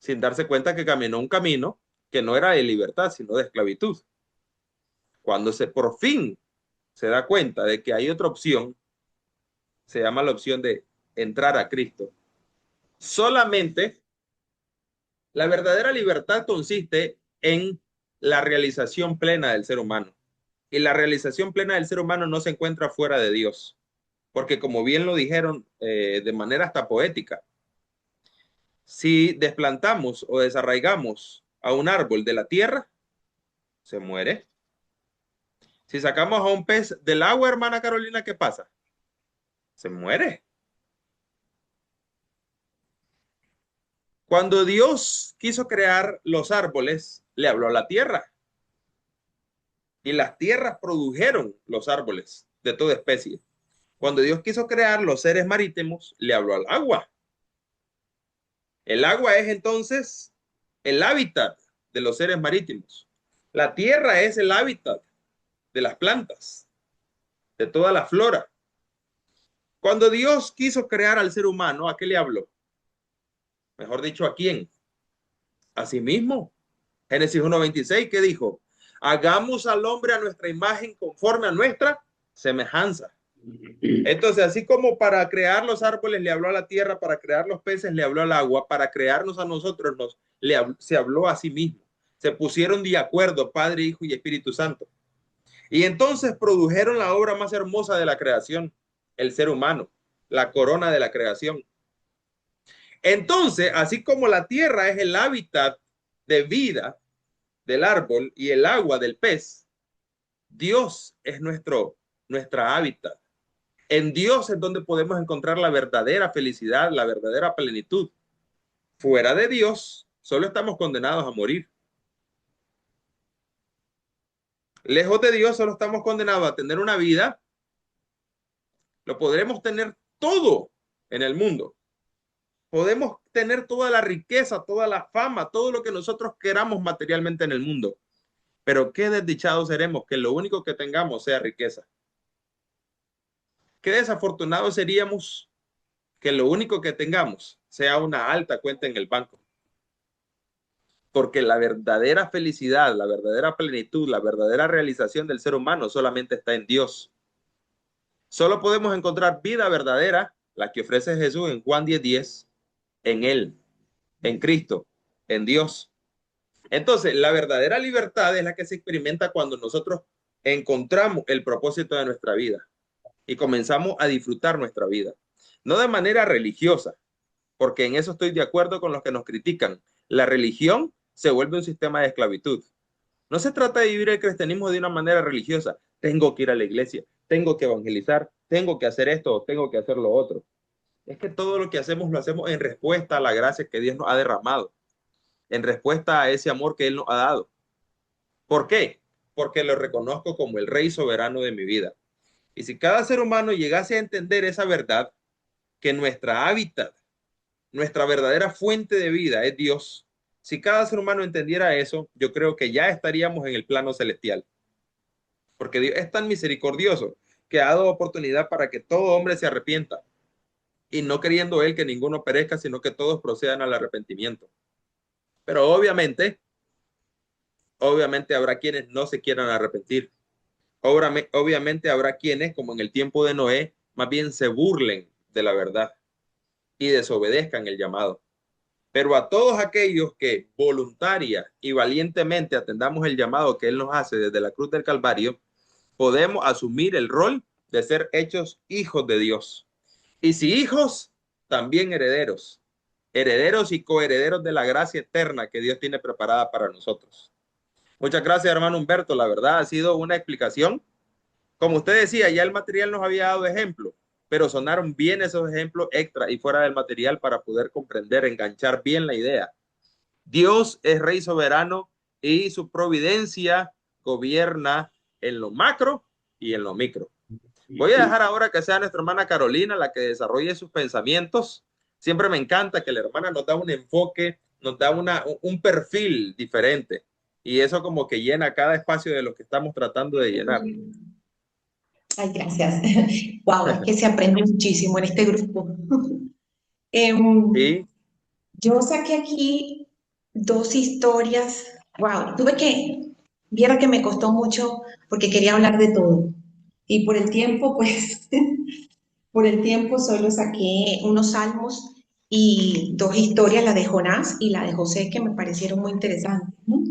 sin darse cuenta que caminó un camino que no era de libertad, sino de esclavitud. Cuando por fin se da cuenta de que hay otra opción, se llama la opción de entrar a Cristo. Solamente la verdadera libertad consiste en la realización plena del ser humano. Y la realización plena del ser humano no se encuentra fuera de Dios. Porque como bien lo dijeron de manera hasta poética, si desplantamos o desarraigamos a un árbol de la tierra, se muere. Si sacamos a un pez del agua, hermana Carolina, ¿qué pasa? Se muere. Cuando Dios quiso crear los árboles, le habló a la tierra. Y las tierras produjeron los árboles de toda especie. Cuando Dios quiso crear los seres marítimos, le habló al agua. El agua es entonces el hábitat de los seres marítimos. La tierra es el hábitat de las plantas, de toda la flora. Cuando Dios quiso crear al ser humano, ¿a qué le habló? Mejor dicho, ¿a quién? A sí mismo. Génesis 1:26, ¿qué dijo? Hagamos al hombre a nuestra imagen conforme a nuestra semejanza. Entonces, así como para crear los árboles le habló a la tierra, para crear los peces le habló al agua, para crearnos a nosotros se habló a sí mismo. Se pusieron de acuerdo Padre, Hijo y Espíritu Santo. Y entonces produjeron la obra más hermosa de la creación, el ser humano, la corona de la creación. Entonces, así como la tierra es el hábitat de vida del árbol y el agua del pez, Dios es nuestra hábitat. En Dios es donde podemos encontrar la verdadera felicidad, la verdadera plenitud. Fuera de Dios, solo estamos condenados a morir. Lejos de Dios, solo estamos condenados a tener una vida. Lo podremos tener todo en el mundo. Podemos tener toda la riqueza, toda la fama, todo lo que nosotros queramos materialmente en el mundo. Pero qué desdichados seremos que lo único que tengamos sea riqueza. Qué desafortunados seríamos que lo único que tengamos sea una alta cuenta en el banco. Porque la verdadera felicidad, la verdadera plenitud, la verdadera realización del ser humano solamente está en Dios. Solo podemos encontrar vida verdadera, la que ofrece Jesús en Juan 10:10, en Él, en Cristo, en Dios. Entonces, la verdadera libertad es la que se experimenta cuando nosotros encontramos el propósito de nuestra vida y comenzamos a disfrutar nuestra vida. No de manera religiosa, porque en eso estoy de acuerdo con los que nos critican. La religión se vuelve un sistema de esclavitud. No se trata de vivir el cristianismo de una manera religiosa. Tengo que ir a la iglesia, tengo que evangelizar, tengo que hacer esto, tengo que hacer lo otro. Es que todo lo que hacemos lo hacemos en respuesta a la gracia que Dios nos ha derramado, en respuesta a ese amor que Él nos ha dado. ¿Por qué? Porque lo reconozco como el Rey soberano de mi vida. Y si cada ser humano llegase a entender esa verdad, que nuestra hábitat, nuestra verdadera fuente de vida es Dios, si cada ser humano entendiera eso, yo creo que ya estaríamos en el plano celestial. Porque Dios es tan misericordioso que ha dado oportunidad para que todo hombre se arrepienta. Y no queriendo Él que ninguno perezca, sino que todos procedan al arrepentimiento. Pero obviamente habrá quienes no se quieran arrepentir. Obviamente habrá quienes, como en el tiempo de Noé, más bien se burlen de la verdad y desobedezcan el llamado. Pero a todos aquellos que voluntaria y valientemente atendamos el llamado que Él nos hace desde la cruz del Calvario, podemos asumir el rol de ser hechos hijos de Dios. Y si hijos, también herederos. Herederos y coherederos de la gracia eterna que Dios tiene preparada para nosotros. Muchas gracias, hermano Humberto. La verdad ha sido una explicación. Como usted decía, ya el material nos había dado ejemplos, pero sonaron bien esos ejemplos extra y fuera del material para poder comprender, enganchar bien la idea. Dios es Rey soberano y su providencia gobierna en lo macro y en lo micro. Voy a dejar ahora que sea nuestra hermana Carolina la que desarrolle sus pensamientos. Siempre me encanta que la hermana nos da un enfoque, nos da un perfil diferente. Y eso como que llena cada espacio de lo que estamos tratando de llenar. Ay, gracias. Wow, es que se aprende muchísimo en este grupo. Sí, Yo saqué aquí dos historias. Wow, viera que me costó mucho porque quería hablar de todo. Y por el tiempo, pues, por el tiempo solo saqué unos salmos y dos historias, la de Jonás y la de José, que me parecieron muy interesantes, ¿no?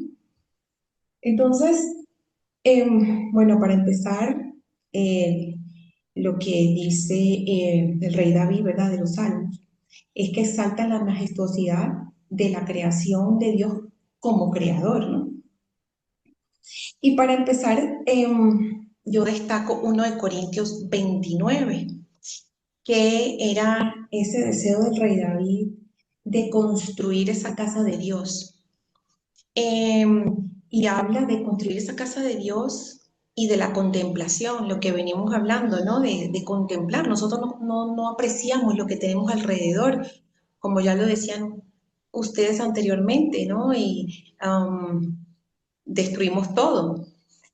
Entonces, bueno, para empezar, eh, lo que dice el rey David, ¿verdad? De los salmos, es que exalta la majestuosidad de la creación de Dios como creador, ¿no? Y para empezar, yo destaco 1 Corintios 29, que era ese deseo del rey David de construir esa casa de Dios. Y habla de construir esa casa de Dios y de la contemplación, lo que venimos hablando, ¿no? De contemplar. Nosotros no apreciamos lo que tenemos alrededor, como ya lo decían ustedes anteriormente, ¿no? Y destruimos todo.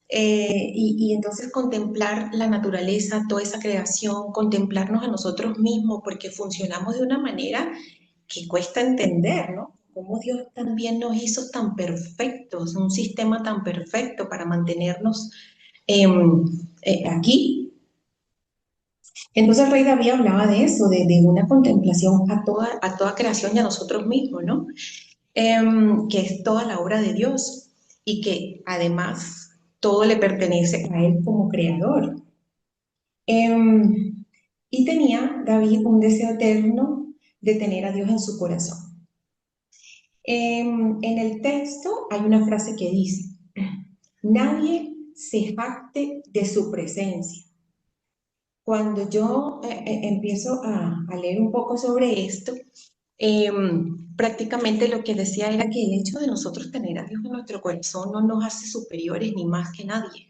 Y entonces contemplar la naturaleza, toda esa creación, contemplarnos a nosotros mismos, porque funcionamos de una manera que cuesta entender, ¿no? Cómo Dios también nos hizo tan perfectos, un sistema tan perfecto para mantenernos aquí. Entonces el rey David hablaba de eso, de una contemplación a toda creación y a nosotros mismos, ¿no? Que es toda la obra de Dios y que además todo le pertenece a Él como creador. Y tenía David un deseo eterno de tener a Dios en su corazón. En el texto hay una frase que dice, nadie se jacte de su presencia. Cuando yo empiezo a leer un poco sobre esto, prácticamente lo que decía era que el hecho de nosotros tener a Dios en nuestro corazón no nos hace superiores ni más que nadie,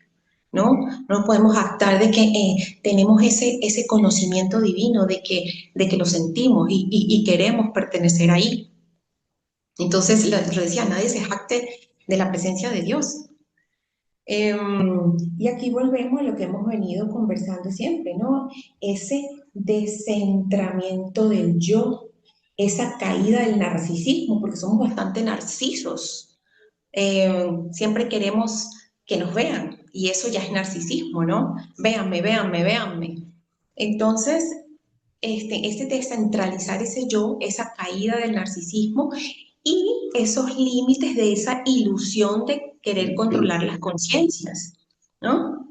¿no? No nos podemos jactar de que tenemos ese conocimiento divino, de que lo sentimos y queremos pertenecer ahí. Entonces, lo decía, nadie se jacte de la presencia de Dios. Y aquí volvemos a lo que hemos venido conversando siempre, ¿no? Ese descentramiento del yo, esa caída del narcisismo, porque somos bastante narcisos. Siempre queremos que nos vean, y eso ya es narcisismo, ¿no? Véanme, véanme, véanme. Entonces, este descentralizar ese yo, esa caída del narcisismo y esos límites de esa ilusión de querer controlar las conciencias, ¿no?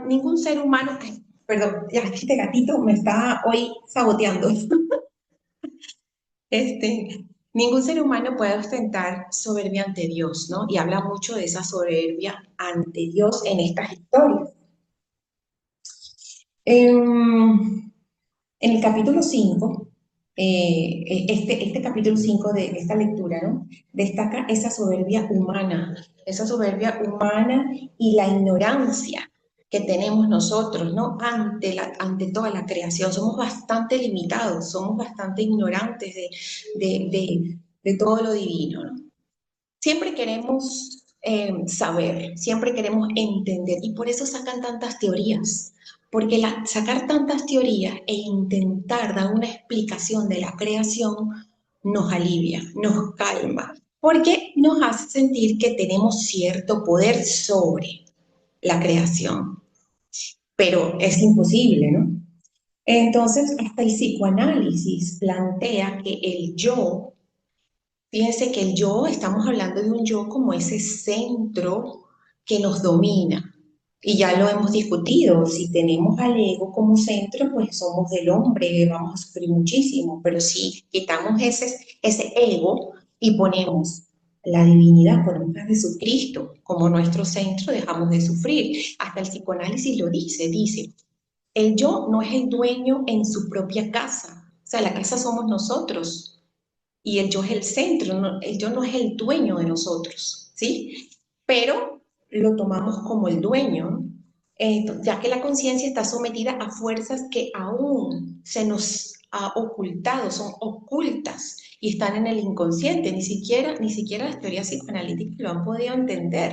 Ningún ser humano, perdón, ya este gatito me está hoy saboteando. Ningún ser humano puede ostentar soberbia ante Dios, ¿no? Y habla mucho de esa soberbia ante Dios en estas historias. En el capítulo 5, este capítulo 5 de esta lectura, ¿no? Destaca esa soberbia humana y la ignorancia que tenemos nosotros, ¿no? Ante toda la creación. Somos bastante limitados, somos bastante ignorantes de todo lo divino, ¿no? Siempre queremos saber, siempre queremos entender y por eso sacan tantas teorías. Porque sacar tantas teorías e intentar dar una explicación de la creación nos alivia, nos calma, porque nos hace sentir que tenemos cierto poder sobre la creación. Pero es imposible, ¿no? Entonces, hasta el psicoanálisis plantea que el yo, fíjense que el yo, estamos hablando de un yo como ese centro que nos domina. Y ya lo hemos discutido, si tenemos al ego como centro, pues somos del hombre, vamos a sufrir muchísimo, pero si quitamos ese ego y ponemos la divinidad, ponemos a Jesucristo como nuestro centro, dejamos de sufrir. Hasta el psicoanálisis lo dice, el yo no es el dueño en su propia casa, o sea, la casa somos nosotros y el yo es el centro, el yo no es el dueño de nosotros, ¿sí? Pero lo tomamos como el dueño, ya que la conciencia está sometida a fuerzas que aún se nos ha ocultado, son ocultas y están en el inconsciente, ni siquiera las teorías psicoanalíticas lo han podido entender.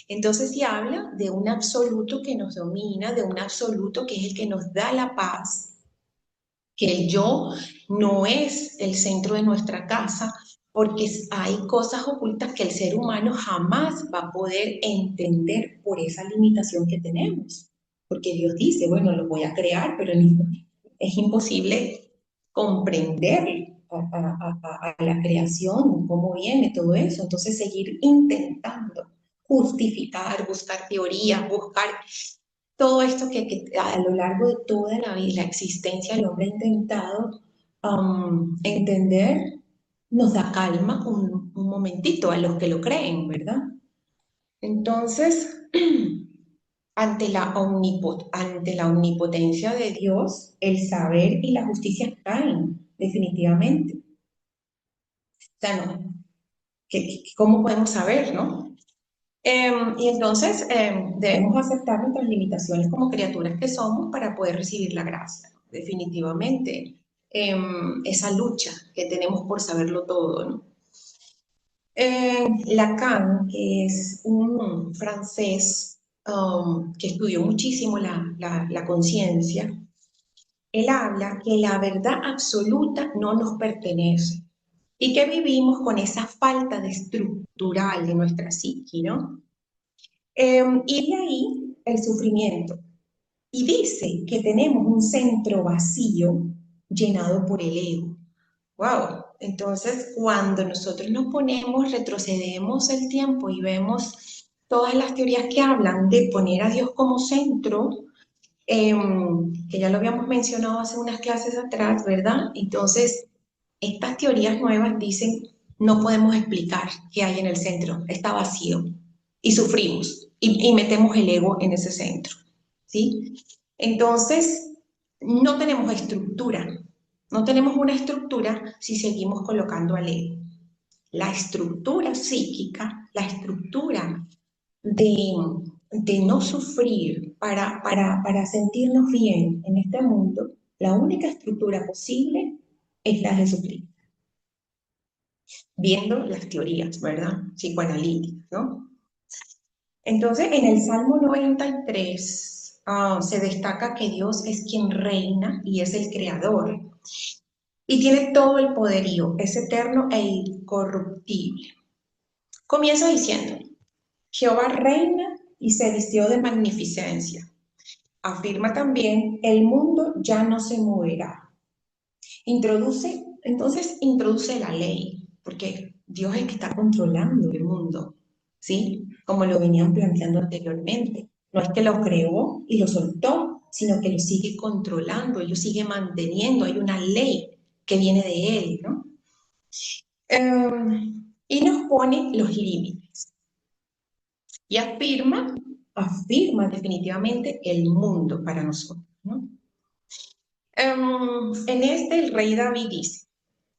Entonces se habla de un absoluto que nos domina, de un absoluto que es el que nos da la paz, que el yo no es el centro de nuestra casa, porque hay cosas ocultas que el ser humano jamás va a poder entender por esa limitación que tenemos. Porque Dios dice, bueno, lo voy a crear, pero es imposible comprender a la creación, cómo viene todo eso. Entonces, seguir intentando justificar, buscar teorías, buscar todo esto que a lo largo de toda la vida, la existencia del hombre ha intentado entender, nos da calma un momentito a los que lo creen, ¿verdad? Entonces, ante la omnipotencia de Dios, el saber y la justicia caen, definitivamente. O sea, no, ¿cómo podemos saber, no? Y entonces debemos aceptar nuestras limitaciones como criaturas que somos para poder recibir la gracia, ¿no? Definitivamente. Esa lucha que tenemos por saberlo todo, ¿no? Lacan, que es un francés que estudió muchísimo la conciencia, él habla que la verdad absoluta no nos pertenece y que vivimos con esa falta de estructural de nuestra psique, ¿no? Y de ahí el sufrimiento. Y dice que tenemos un centro vacío llenado por el ego. ¡Wow! Entonces, cuando nosotros nos ponemos, retrocedemos el tiempo y vemos todas las teorías que hablan de poner a Dios como centro, que ya lo habíamos mencionado hace unas clases atrás, ¿verdad? Entonces, estas teorías nuevas dicen, no podemos explicar qué hay en el centro, está vacío y sufrimos y metemos el ego en ese centro, ¿sí? Entonces, no tenemos estructura, no tenemos una estructura si seguimos colocando al ego. La estructura psíquica, la estructura de no sufrir para sentirnos bien en este mundo, la única estructura posible es la de Jesucristo. Viendo las teorías, ¿verdad? Psicoanalíticas, ¿no? Entonces, en el Salmo 93 se destaca que Dios es quien reina y es el creador. Y tiene todo el poderío, es eterno e incorruptible. Comienza diciendo, Jehová reina y se vistió de magnificencia. Afirma también, el mundo ya no se moverá. Entonces introduce la ley, porque Dios es el que está controlando el mundo, ¿sí? Como lo venían planteando anteriormente. No es que lo creó y lo soltó, sino que lo sigue controlando, y lo sigue manteniendo. Hay una ley que viene de él, ¿no? Y nos pone los límites. Y afirma definitivamente el mundo para nosotros, ¿no? En el rey David dice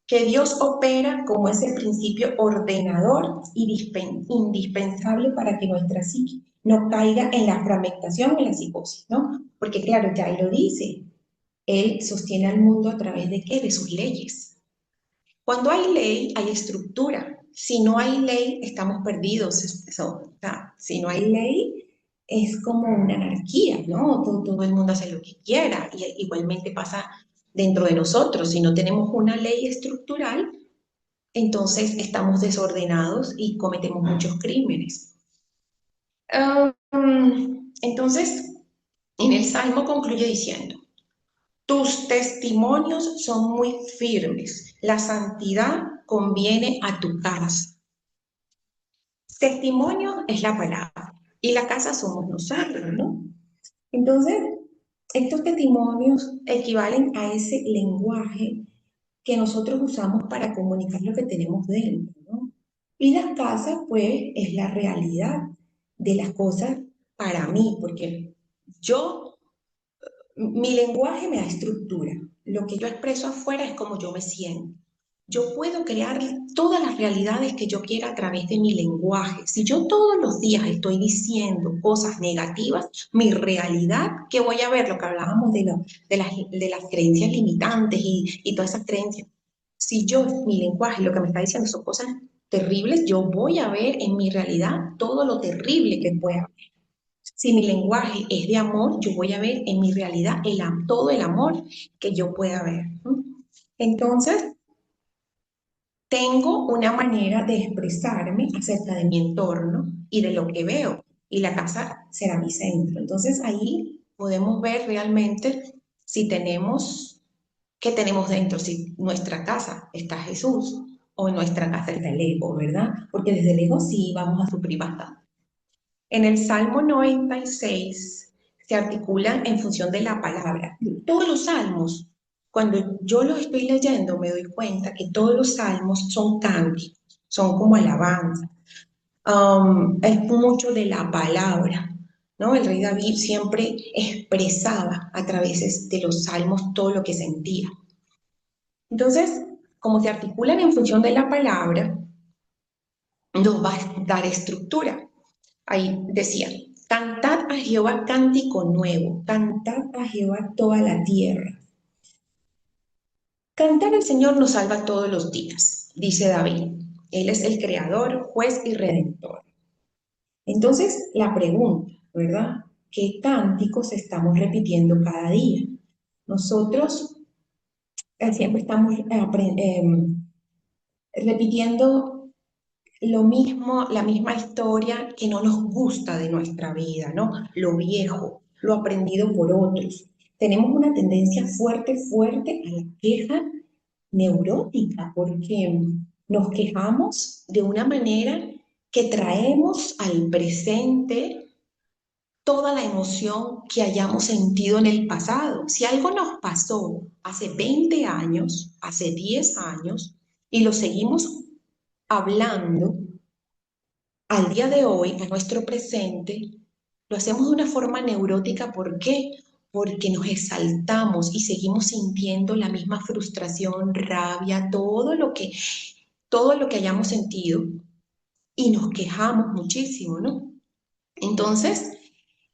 que Dios opera como ese principio ordenador y indispensable para que nuestra psique no caiga en la fragmentación, en la psicosis, ¿no? Porque claro, ya él lo dice, él sostiene al mundo a través de ¿qué? De sus leyes. Cuando hay ley, hay estructura. Si no hay ley, estamos perdidos. Si no hay ley, es como una anarquía, ¿no? Todo el mundo hace lo que quiera. Y igualmente pasa dentro de nosotros. Si no tenemos una ley estructural, entonces estamos desordenados y cometemos muchos crímenes. Entonces, en el Salmo concluye diciendo, tus testimonios son muy firmes, la santidad conviene a tu casa. Testimonio es la palabra y la casa somos nosotros, ¿no? Entonces, estos testimonios equivalen a ese lenguaje que nosotros usamos para comunicar lo que tenemos dentro, ¿no? Y la casa, pues, es la realidad de las cosas para mí, porque mi lenguaje me da estructura. Lo que yo expreso afuera es como yo me siento. Yo puedo crear todas las realidades que yo quiera a través de mi lenguaje. Si yo todos los días estoy diciendo cosas negativas, mi realidad, ¿qué voy a ver? Lo que hablábamos de las creencias limitantes y todas esas creencias. Si mi lenguaje, lo que me está diciendo son cosas terribles, yo voy a ver en mi realidad todo lo terrible que pueda haber. Si mi lenguaje es de amor, yo voy a ver en mi realidad todo el amor que yo pueda ver, ¿no? Entonces, tengo una manera de expresarme acerca de mi entorno y de lo que veo, y la casa será mi centro. Entonces ahí podemos ver realmente si tenemos, qué tenemos dentro, si nuestra casa está Jesús o en nuestra casa está el ego, ¿verdad? Porque desde el ego sí vamos a sufrir bastante. En el Salmo 96 se articulan en función de la palabra. Todos los salmos, cuando yo los estoy leyendo, me doy cuenta que todos los salmos son cánticos, son como alabanza. Es mucho de la palabra, ¿no? El rey David siempre expresaba a través de los salmos todo lo que sentía. Entonces, como se articulan en función de la palabra, nos va a dar estructura. Ahí decía, cantad a Jehová cántico nuevo, cantad a Jehová toda la tierra. Cantar al Señor nos salva todos los días, dice David. Él es el creador, juez y redentor. Entonces, la pregunta, ¿verdad? ¿Qué cánticos estamos repitiendo cada día? Nosotros siempre estamos repitiendo lo mismo, la misma historia que no nos gusta de nuestra vida, ¿no? Lo viejo, lo aprendido por otros. Tenemos una tendencia fuerte a la queja neurótica, porque nos quejamos de una manera que traemos al presente toda la emoción que hayamos sentido en el pasado. Si algo nos pasó hace 20 años, hace 10 años, y lo seguimos hablando al día de hoy, a nuestro presente, lo hacemos de una forma neurótica. ¿Por qué? Porque nos exaltamos y seguimos sintiendo la misma frustración, rabia, todo lo que hayamos sentido, y nos quejamos muchísimo, ¿no? Entonces,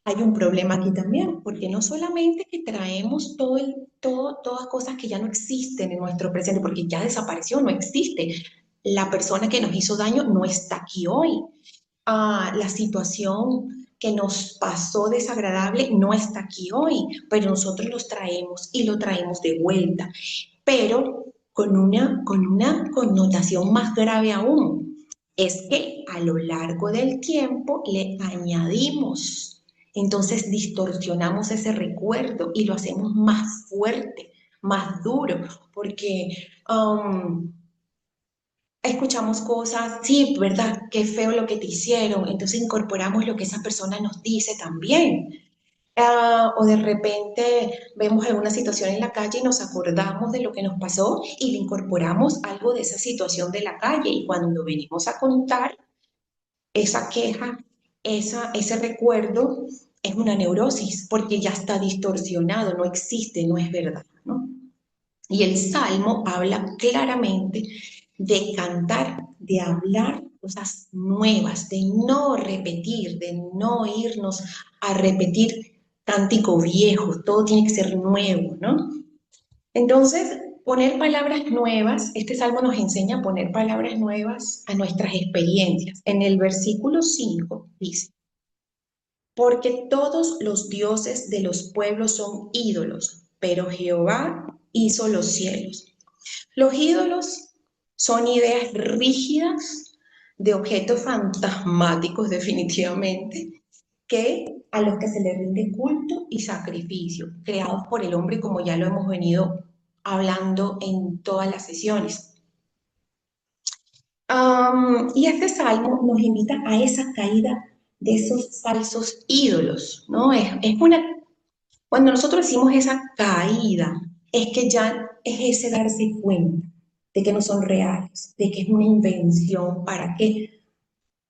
hay un problema aquí también, porque no solamente que traemos todas cosas que ya no existen en nuestro presente, porque ya desapareció, no existe. La persona que nos hizo daño no está aquí hoy. La situación que nos pasó desagradable no está aquí hoy, pero nosotros los traemos y lo traemos de vuelta, pero con una connotación más grave aún. Es que a lo largo del tiempo le añadimos, entonces distorsionamos ese recuerdo y lo hacemos más fuerte, más duro, porque escuchamos cosas, sí, ¿verdad? Qué feo lo que te hicieron, entonces incorporamos lo que esa persona nos dice también. O de repente vemos alguna situación en la calle y nos acordamos de lo que nos pasó y le incorporamos algo de esa situación de la calle, y cuando venimos a contar esa queja, ese recuerdo, es una neurosis porque ya está distorsionado, no existe, no es verdad, ¿no? Y el Salmo habla claramente de cantar, de hablar cosas nuevas, de no repetir, de no irnos a repetir cántico viejo, todo tiene que ser nuevo, ¿no? Entonces, poner palabras nuevas, este salmo nos enseña a poner palabras nuevas a nuestras experiencias. En el versículo 5 dice, porque todos los dioses de los pueblos son ídolos, pero Jehová hizo los cielos. Los ídolos son ideas rígidas de objetos fantasmáticos, definitivamente, a los que se le rinde culto y sacrificio, creados por el hombre, como ya lo hemos venido hablando en todas las sesiones. Y este salmo nos invita a esa caída de esos falsos ídolos, ¿no? Cuando nosotros decimos esa caída, es que ya es ese darse cuenta de que no son reales, de que es una invención, ¿para qué?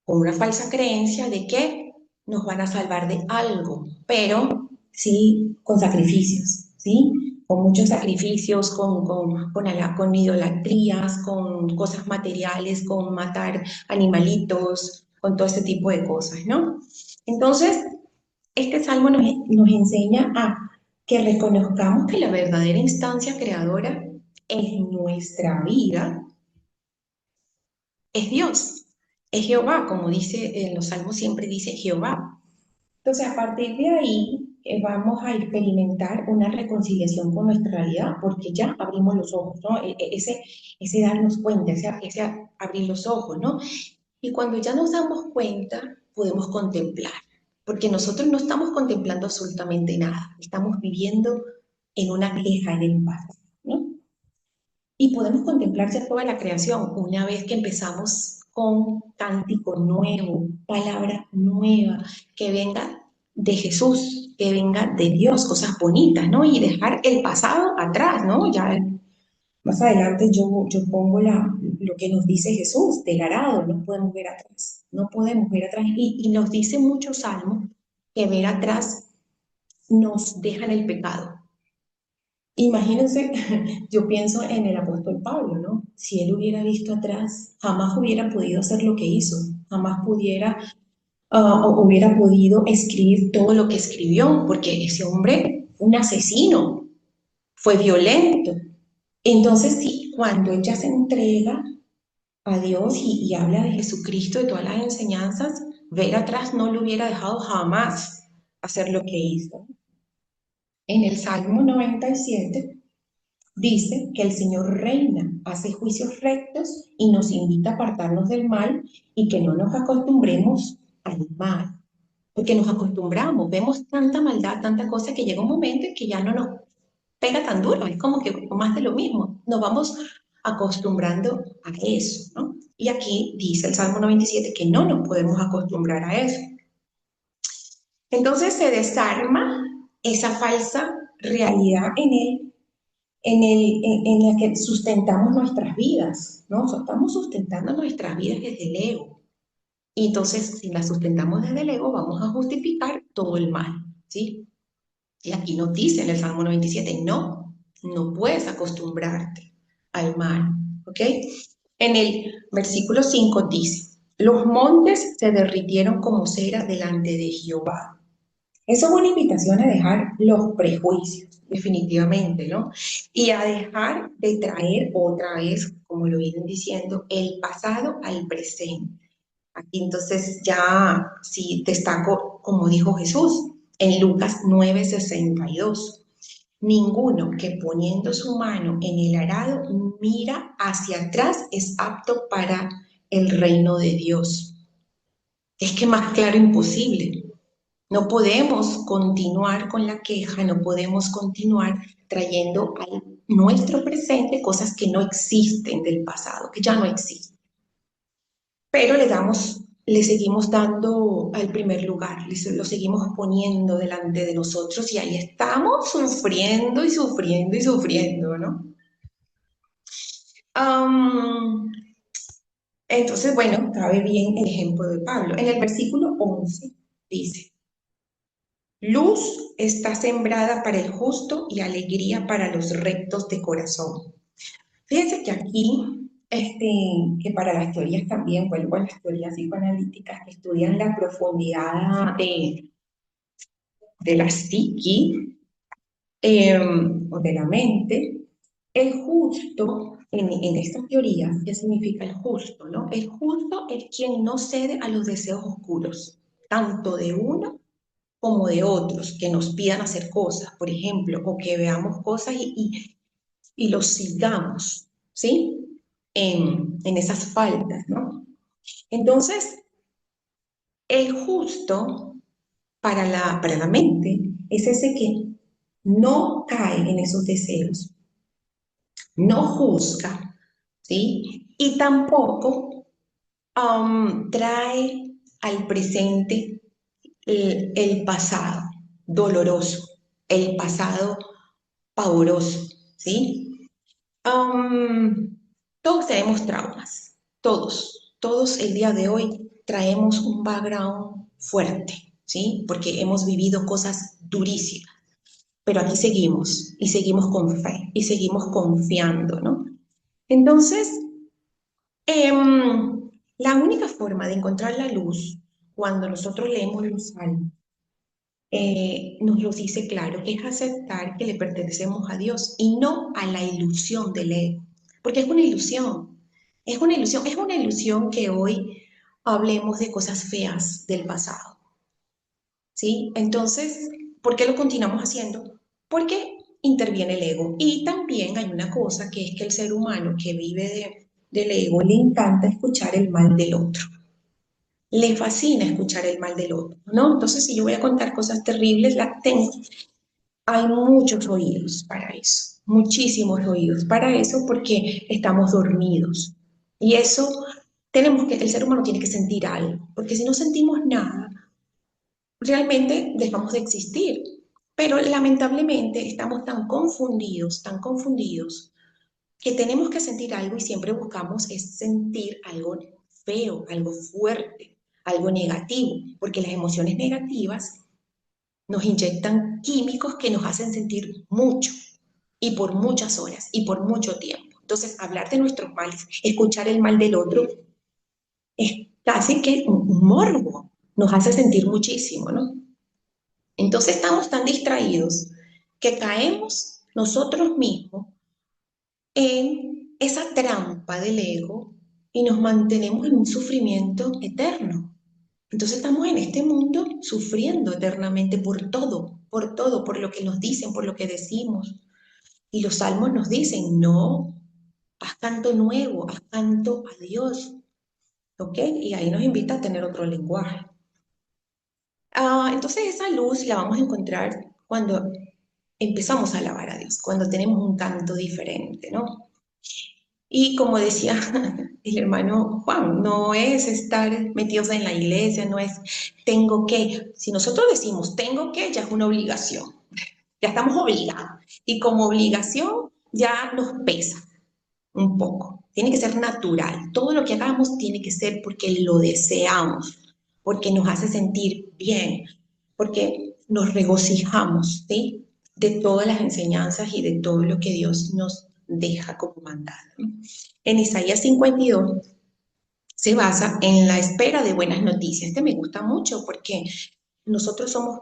Con una falsa creencia de que nos van a salvar de algo, pero sí con sacrificios, ¿sí? Con muchos sacrificios, con idolatrías, con cosas materiales, con matar animalitos, con todo ese tipo de cosas, ¿no? Entonces, este salmo nos enseña a que reconozcamos que la verdadera instancia creadora en nuestra vida es Dios, es Jehová, como dice en los salmos, siempre dice Jehová. Entonces, a partir de ahí, vamos a experimentar una reconciliación con nuestra realidad, porque ya abrimos los ojos, ¿no? Ese darnos cuenta, ese abrir los ojos, ¿no? Y cuando ya nos damos cuenta, podemos contemplar, porque nosotros no estamos contemplando absolutamente nada, estamos viviendo en una queja en el pasado, ¿no? Y podemos contemplar ya toda la creación una vez que empezamos con cántico nuevo, palabra nueva, que venga de Jesús, que venga de Dios, cosas bonitas, ¿no? Y dejar el pasado atrás, ¿no? Ya más adelante yo pongo lo que nos dice Jesús, del arado, no podemos ver atrás, no podemos ver atrás. Y nos dice muchos salmos que ver atrás nos deja en el pecado. Imagínense, yo pienso en el apóstol Pablo, ¿no? Si él hubiera visto atrás, jamás hubiera podido hacer lo que hizo, jamás hubiera podido escribir todo lo que escribió, porque ese hombre fue un asesino, fue violento. Entonces, sí, cuando él ya se entrega a Dios y habla de Jesucristo, de todas las enseñanzas, ver atrás no le hubiera dejado jamás hacer lo que hizo. En el Salmo 97 dice que el Señor reina, hace juicios rectos y nos invita a apartarnos del mal y que no nos acostumbremos al mal. Porque nos acostumbramos, vemos tanta maldad, tanta cosa que llega un momento en que ya no nos pega tan duro, es como que más de lo mismo. Nos vamos acostumbrando a eso, ¿no? Y aquí dice el Salmo 97 que no nos podemos acostumbrar a eso. Entonces se desarma esa falsa realidad en la que sustentamos nuestras vidas, ¿no? Estamos sustentando nuestras vidas desde el ego. Y entonces, si las sustentamos desde el ego, vamos a justificar todo el mal, ¿sí? Y aquí nos dice en el Salmo 97, no puedes acostumbrarte al mal, ¿ok? En el versículo 5 dice, los montes se derritieron como cera delante de Jehová. Eso es una invitación a dejar los prejuicios, definitivamente, ¿no? Y a dejar de traer otra vez, como lo vienen diciendo, el pasado al presente. Aquí entonces ya sí destaco, como dijo Jesús en Lucas 9:62. Ninguno que poniendo su mano en el arado mira hacia atrás es apto para el reino de Dios. Es que más claro imposible. No podemos continuar con la queja, no podemos continuar trayendo a nuestro presente cosas que no existen del pasado, que ya no existen. Pero le seguimos dando al primer lugar, lo seguimos poniendo delante de nosotros y ahí estamos sufriendo y sufriendo y sufriendo, ¿no? Entonces, bueno, cabe bien el ejemplo de Pablo. En el versículo 11 dice, luz está sembrada para el justo y alegría para los rectos de corazón. Fíjense que aquí, que para las teorías también, vuelvo a las teorías psicoanalíticas que estudian la profundidad de la psiqui o de la mente, el justo, en estas teorías, ¿qué significa el justo, no? El justo es quien no cede a los deseos oscuros, tanto de uno como de otros, que nos pidan hacer cosas, por ejemplo, o que veamos cosas y los sigamos, ¿sí? En esas faltas, ¿no? Entonces, el justo para la mente es ese que no cae en esos deseos, no juzga, ¿sí? Y tampoco trae al presente el pasado doloroso, el pasado pavoroso, ¿sí? Todos tenemos traumas, todos el día de hoy traemos un background fuerte, ¿sí? Porque hemos vivido cosas durísimas, pero aquí seguimos y seguimos con fe y seguimos confiando, ¿no? Entonces, la única forma de encontrar la luz cuando nosotros leemos los salmos nos lo dice claro, que es aceptar que le pertenecemos a Dios y no a la ilusión del ego, porque es una ilusión, es una ilusión, es una ilusión que hoy hablemos de cosas feas del pasado, ¿sí? Entonces, ¿Por qué lo continuamos haciendo? Porque interviene el ego. Y también hay una cosa que es que el ser humano que vive del ego le encanta escuchar el mal del otro. Le fascina escuchar el mal del otro, ¿no? Entonces, si yo voy a contar cosas terribles, las tengo. Hay muchos oídos para eso, muchísimos oídos para eso porque estamos dormidos. Y eso el ser humano tiene que sentir algo, porque si no sentimos nada, realmente dejamos de existir. Pero lamentablemente estamos tan confundidos, que tenemos que sentir algo y siempre buscamos es sentir algo feo, algo fuerte, algo negativo, porque las emociones negativas nos inyectan químicos que nos hacen sentir mucho y por muchas horas y por mucho tiempo. Entonces, hablar de nuestros males, escuchar el mal del otro, es casi que un morbo, nos hace sentir muchísimo, ¿no? Entonces estamos tan distraídos que caemos nosotros mismos en esa trampa del ego y nos mantenemos en un sufrimiento eterno. Entonces estamos en este mundo sufriendo eternamente por todo, por lo que nos dicen, por lo que decimos. Y los salmos nos dicen, no, haz canto nuevo, haz canto a Dios. ¿Ok? Y ahí nos invita a tener otro lenguaje. Entonces esa luz la vamos a encontrar cuando empezamos a alabar a Dios, cuando tenemos un canto diferente, ¿no? Y como decía el hermano Juan, no es estar metidos en la iglesia, no es tengo que. Si nosotros decimos tengo que, ya es una obligación, ya estamos obligados. Y como obligación ya nos pesa un poco. Tiene que ser natural. Todo lo que hagamos tiene que ser porque lo deseamos, porque nos hace sentir bien, porque nos regocijamos, ¿sí? De todas las enseñanzas y de todo lo que Dios nos deja como mandado. En Isaías 52 se basa en la espera de buenas noticias. Este me gusta mucho porque nosotros somos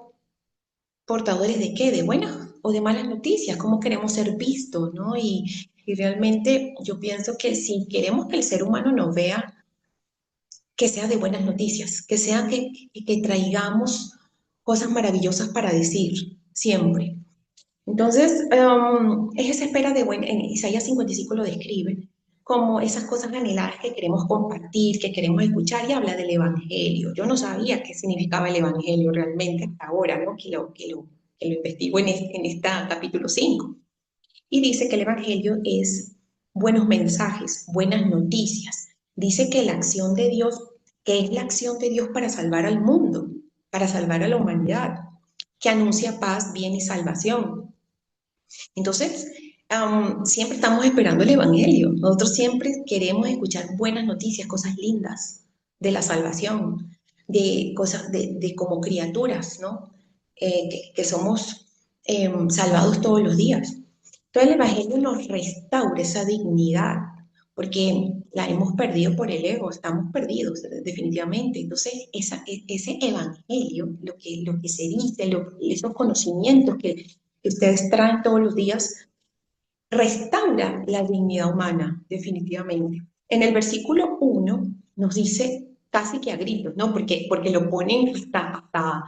portadores de ¿qué? ¿De buenas o de malas noticias? ¿Cómo queremos ser vistos, no? Y realmente yo pienso que si queremos que el ser humano nos vea, que sea de buenas noticias, que sea que traigamos cosas maravillosas para decir, siempre. Entonces, es esa espera de en Isaías 55 lo describe como esas cosas anheladas que queremos compartir, que queremos escuchar, y habla del Evangelio. Yo no sabía qué significaba el Evangelio realmente hasta ahora, ¿no? que lo investigo en este capítulo 5. Y dice que el Evangelio es buenos mensajes, buenas noticias. Dice que la acción de Dios, que es la acción de Dios para salvar al mundo, para salvar a la humanidad, que anuncia paz, bien y salvación. Entonces, siempre estamos esperando el Evangelio. Nosotros siempre queremos escuchar buenas noticias, cosas lindas de la salvación, de cosas de como criaturas, ¿no? Que somos salvados todos los días. Entonces, el Evangelio nos restaura esa dignidad, porque la hemos perdido por el ego, estamos perdidos definitivamente. Entonces, ese Evangelio, lo que se dice, esos conocimientos que ustedes traen todos los días, restaura la dignidad humana, definitivamente. En el versículo 1 nos dice casi que a gritos, ¿no? Porque lo ponen hasta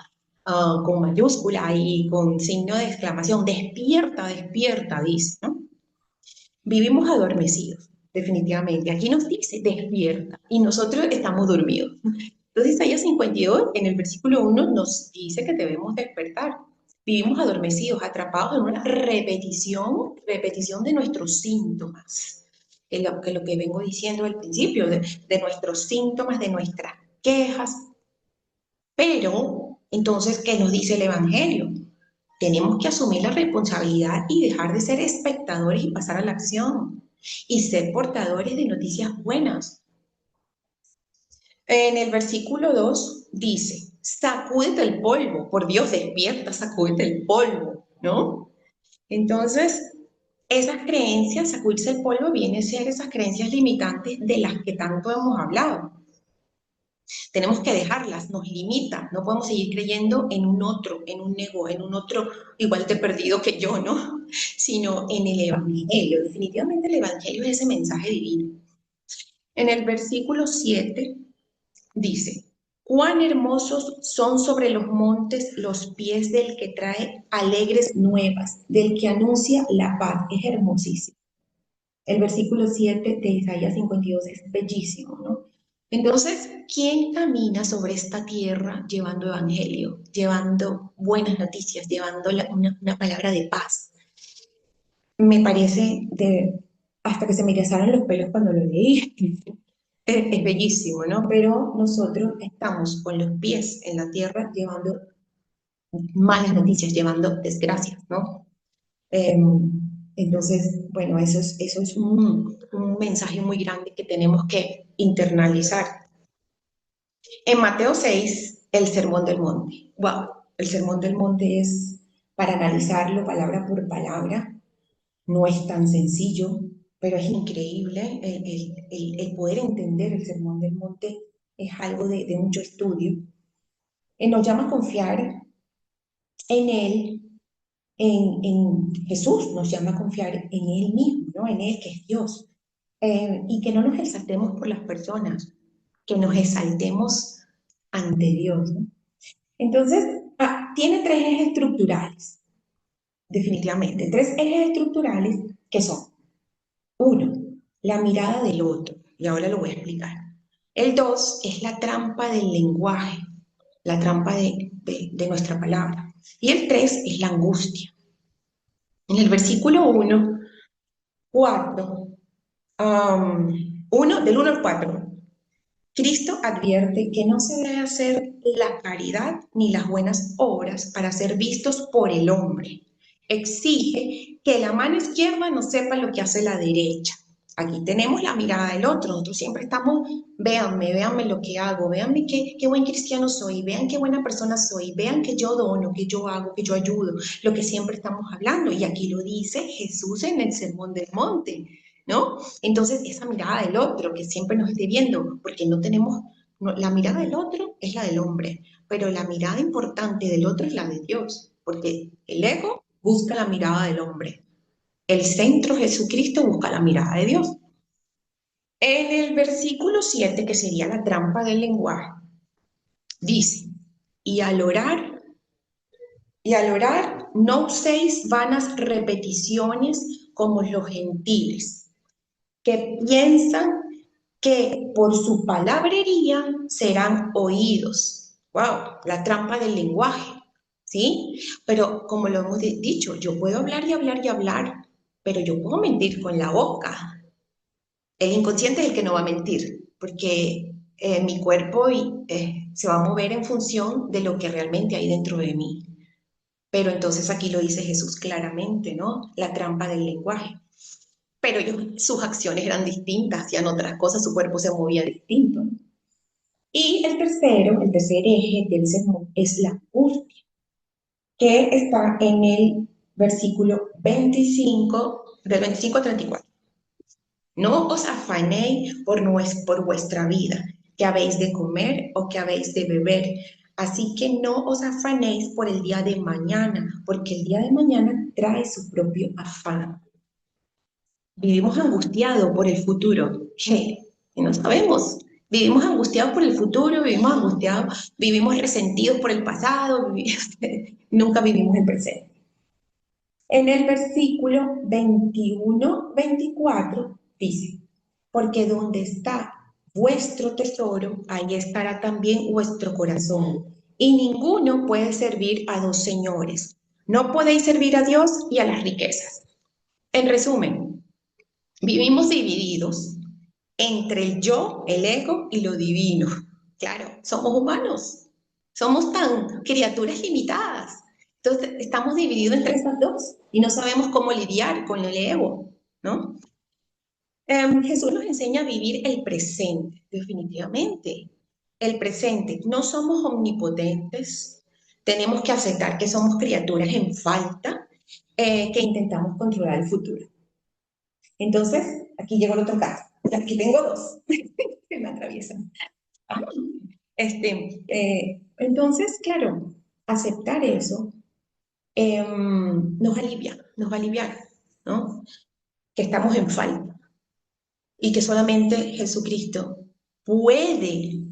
con mayúscula y con signo de exclamación. Despierta, despierta, dice, ¿no? Vivimos adormecidos, definitivamente. Aquí nos dice despierta y nosotros estamos dormidos. Entonces, Isaías 52, en el versículo 1, nos dice que debemos despertar. Vivimos adormecidos, atrapados en una repetición de nuestros síntomas. Que lo que vengo diciendo al principio, de nuestros síntomas, de nuestras quejas. Pero, entonces, ¿qué nos dice el Evangelio? Tenemos que asumir la responsabilidad y dejar de ser espectadores y pasar a la acción. Y ser portadores de noticias buenas. En el versículo 2 dice, sacúdete el polvo, por Dios, despierta, sacúdete el polvo, ¿no? Entonces, esas creencias, sacudirse el polvo, viene a ser esas creencias limitantes de las que tanto hemos hablado. Tenemos que dejarlas, nos limita, no podemos seguir creyendo en un otro, en un ego, en un otro igual de perdido que yo, ¿no? Sino en el Evangelio. Definitivamente el Evangelio es ese mensaje divino. En el versículo 7 dice, Cuán hermosos son sobre los montes los pies del que trae alegres nuevas, del que anuncia la paz. Es hermosísimo. El versículo 7 de Isaías 52 es bellísimo, ¿no? Entonces, ¿quién camina sobre esta tierra llevando evangelio, llevando buenas noticias, llevando una palabra de paz? Me parece hasta que se me erizaron los pelos cuando lo leí. Es bellísimo, ¿no? Pero nosotros estamos con los pies en la tierra llevando malas noticias, llevando desgracias, ¿no? Entonces, bueno, eso es un mensaje muy grande que tenemos que internalizar. En Mateo 6, el Sermón del Monte. Wow, el Sermón del Monte es para analizarlo palabra por palabra. No es tan sencillo, pero es increíble el poder entender el Sermón del Monte. Es algo de mucho estudio. Nos llama a confiar en Él, en Jesús, nos llama a confiar en Él mismo, ¿no? En Él que es Dios. Y que no nos exaltemos por las personas, que nos exaltemos ante Dios, ¿no? Entonces, tiene tres ejes estructurales, definitivamente. Tres ejes estructurales que son: uno, la mirada del otro, y ahora lo voy a explicar. El dos es la trampa del lenguaje, la trampa de nuestra palabra. Y el tres es la angustia. En el versículo 1, 4, del 1 al 4, Cristo advierte que no se debe hacer la caridad ni las buenas obras para ser vistos por el hombre. Exige que la mano izquierda no sepa lo que hace la derecha. Aquí tenemos la mirada del otro. Nosotros siempre estamos, véanme lo que hago, véanme qué buen cristiano soy, vean qué buena persona soy, vean que yo dono, que yo hago, que yo ayudo, lo que siempre estamos hablando. Y aquí lo dice Jesús en el Sermón del Monte, ¿no? Entonces, esa mirada del otro que siempre nos esté viendo, porque la mirada del otro es la del hombre, pero la mirada importante del otro es la de Dios, porque el ego busca la mirada del hombre. El centro Jesucristo busca la mirada de Dios. En el versículo 7, que sería la trampa del lenguaje, dice: y al orar, no uséis vanas repeticiones como los gentiles, que piensan que por su palabrería serán oídos. ¡Wow! La trampa del lenguaje, ¿sí? Pero como lo hemos dicho, yo puedo hablar y hablar y hablar, pero yo puedo mentir con la boca. El inconsciente es el que no va a mentir, porque mi cuerpo se va a mover en función de lo que realmente hay dentro de mí. Pero entonces aquí lo dice Jesús claramente, ¿no? La trampa del lenguaje. Pero sus acciones eran distintas, hacían otras cosas, su cuerpo se movía distinto. Y el tercer eje del sermón es la angustia, que está en el versículo 25, del 25 al 34. No os afanéis por vuestra vida, que habéis de comer o que habéis de beber. Así que no os afanéis por el día de mañana, porque el día de mañana trae su propio afán. Vivimos angustiados por el futuro. ¿Qué? Y no sabemos. Vivimos angustiados por el futuro, vivimos angustiados, vivimos resentidos por el pasado, nunca vivimos el presente. En el versículo 21-24 dice: porque donde está vuestro tesoro, ahí estará también vuestro corazón. Y ninguno puede servir a dos señores. No podéis servir a Dios y a las riquezas. En resumen, vivimos divididos entre el yo, el ego y lo divino. Claro, somos humanos, somos tan criaturas limitadas. Entonces, estamos divididos entre esas dos y no sabemos cómo lidiar con el ego, ¿no? Jesús nos enseña a vivir el presente, definitivamente. El presente. No somos omnipotentes, tenemos que aceptar que somos criaturas en falta, que intentamos controlar el futuro. Entonces, aquí llegó el otro caso. Aquí tengo dos que me atraviesan. Entonces, claro, aceptar eso nos va a aliviar, ¿no? Que estamos en falta y que solamente Jesucristo puede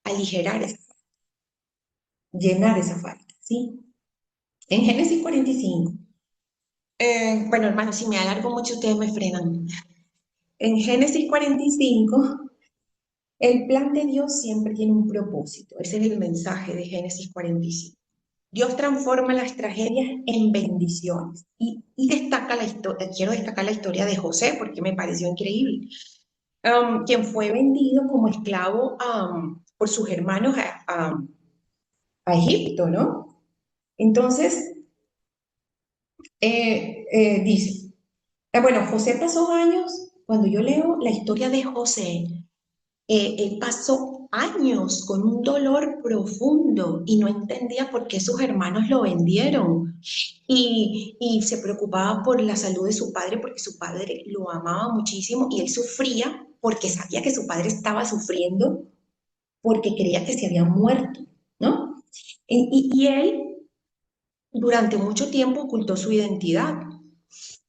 aligerar esa falta, llenar esa falta, ¿sí? En Génesis 45, bueno, hermano, si me alargo mucho, ustedes me frenan. En Génesis 45, el plan de Dios siempre tiene un propósito. Ese es el mensaje de Génesis 45. Dios transforma las tragedias en bendiciones. Y destaca la historia, quiero destacar la historia de José porque me pareció increíble. Quien fue vendido como esclavo por sus hermanos a Egipto, ¿no? Entonces, dice, bueno, José pasó años, cuando yo leo la historia de José, él pasó años con un dolor profundo y no entendía por qué sus hermanos lo vendieron. Y se preocupaba por la salud de su padre porque su padre lo amaba muchísimo y él sufría porque sabía que su padre estaba sufriendo porque creía que se había muerto, ¿no? Y él durante mucho tiempo ocultó su identidad.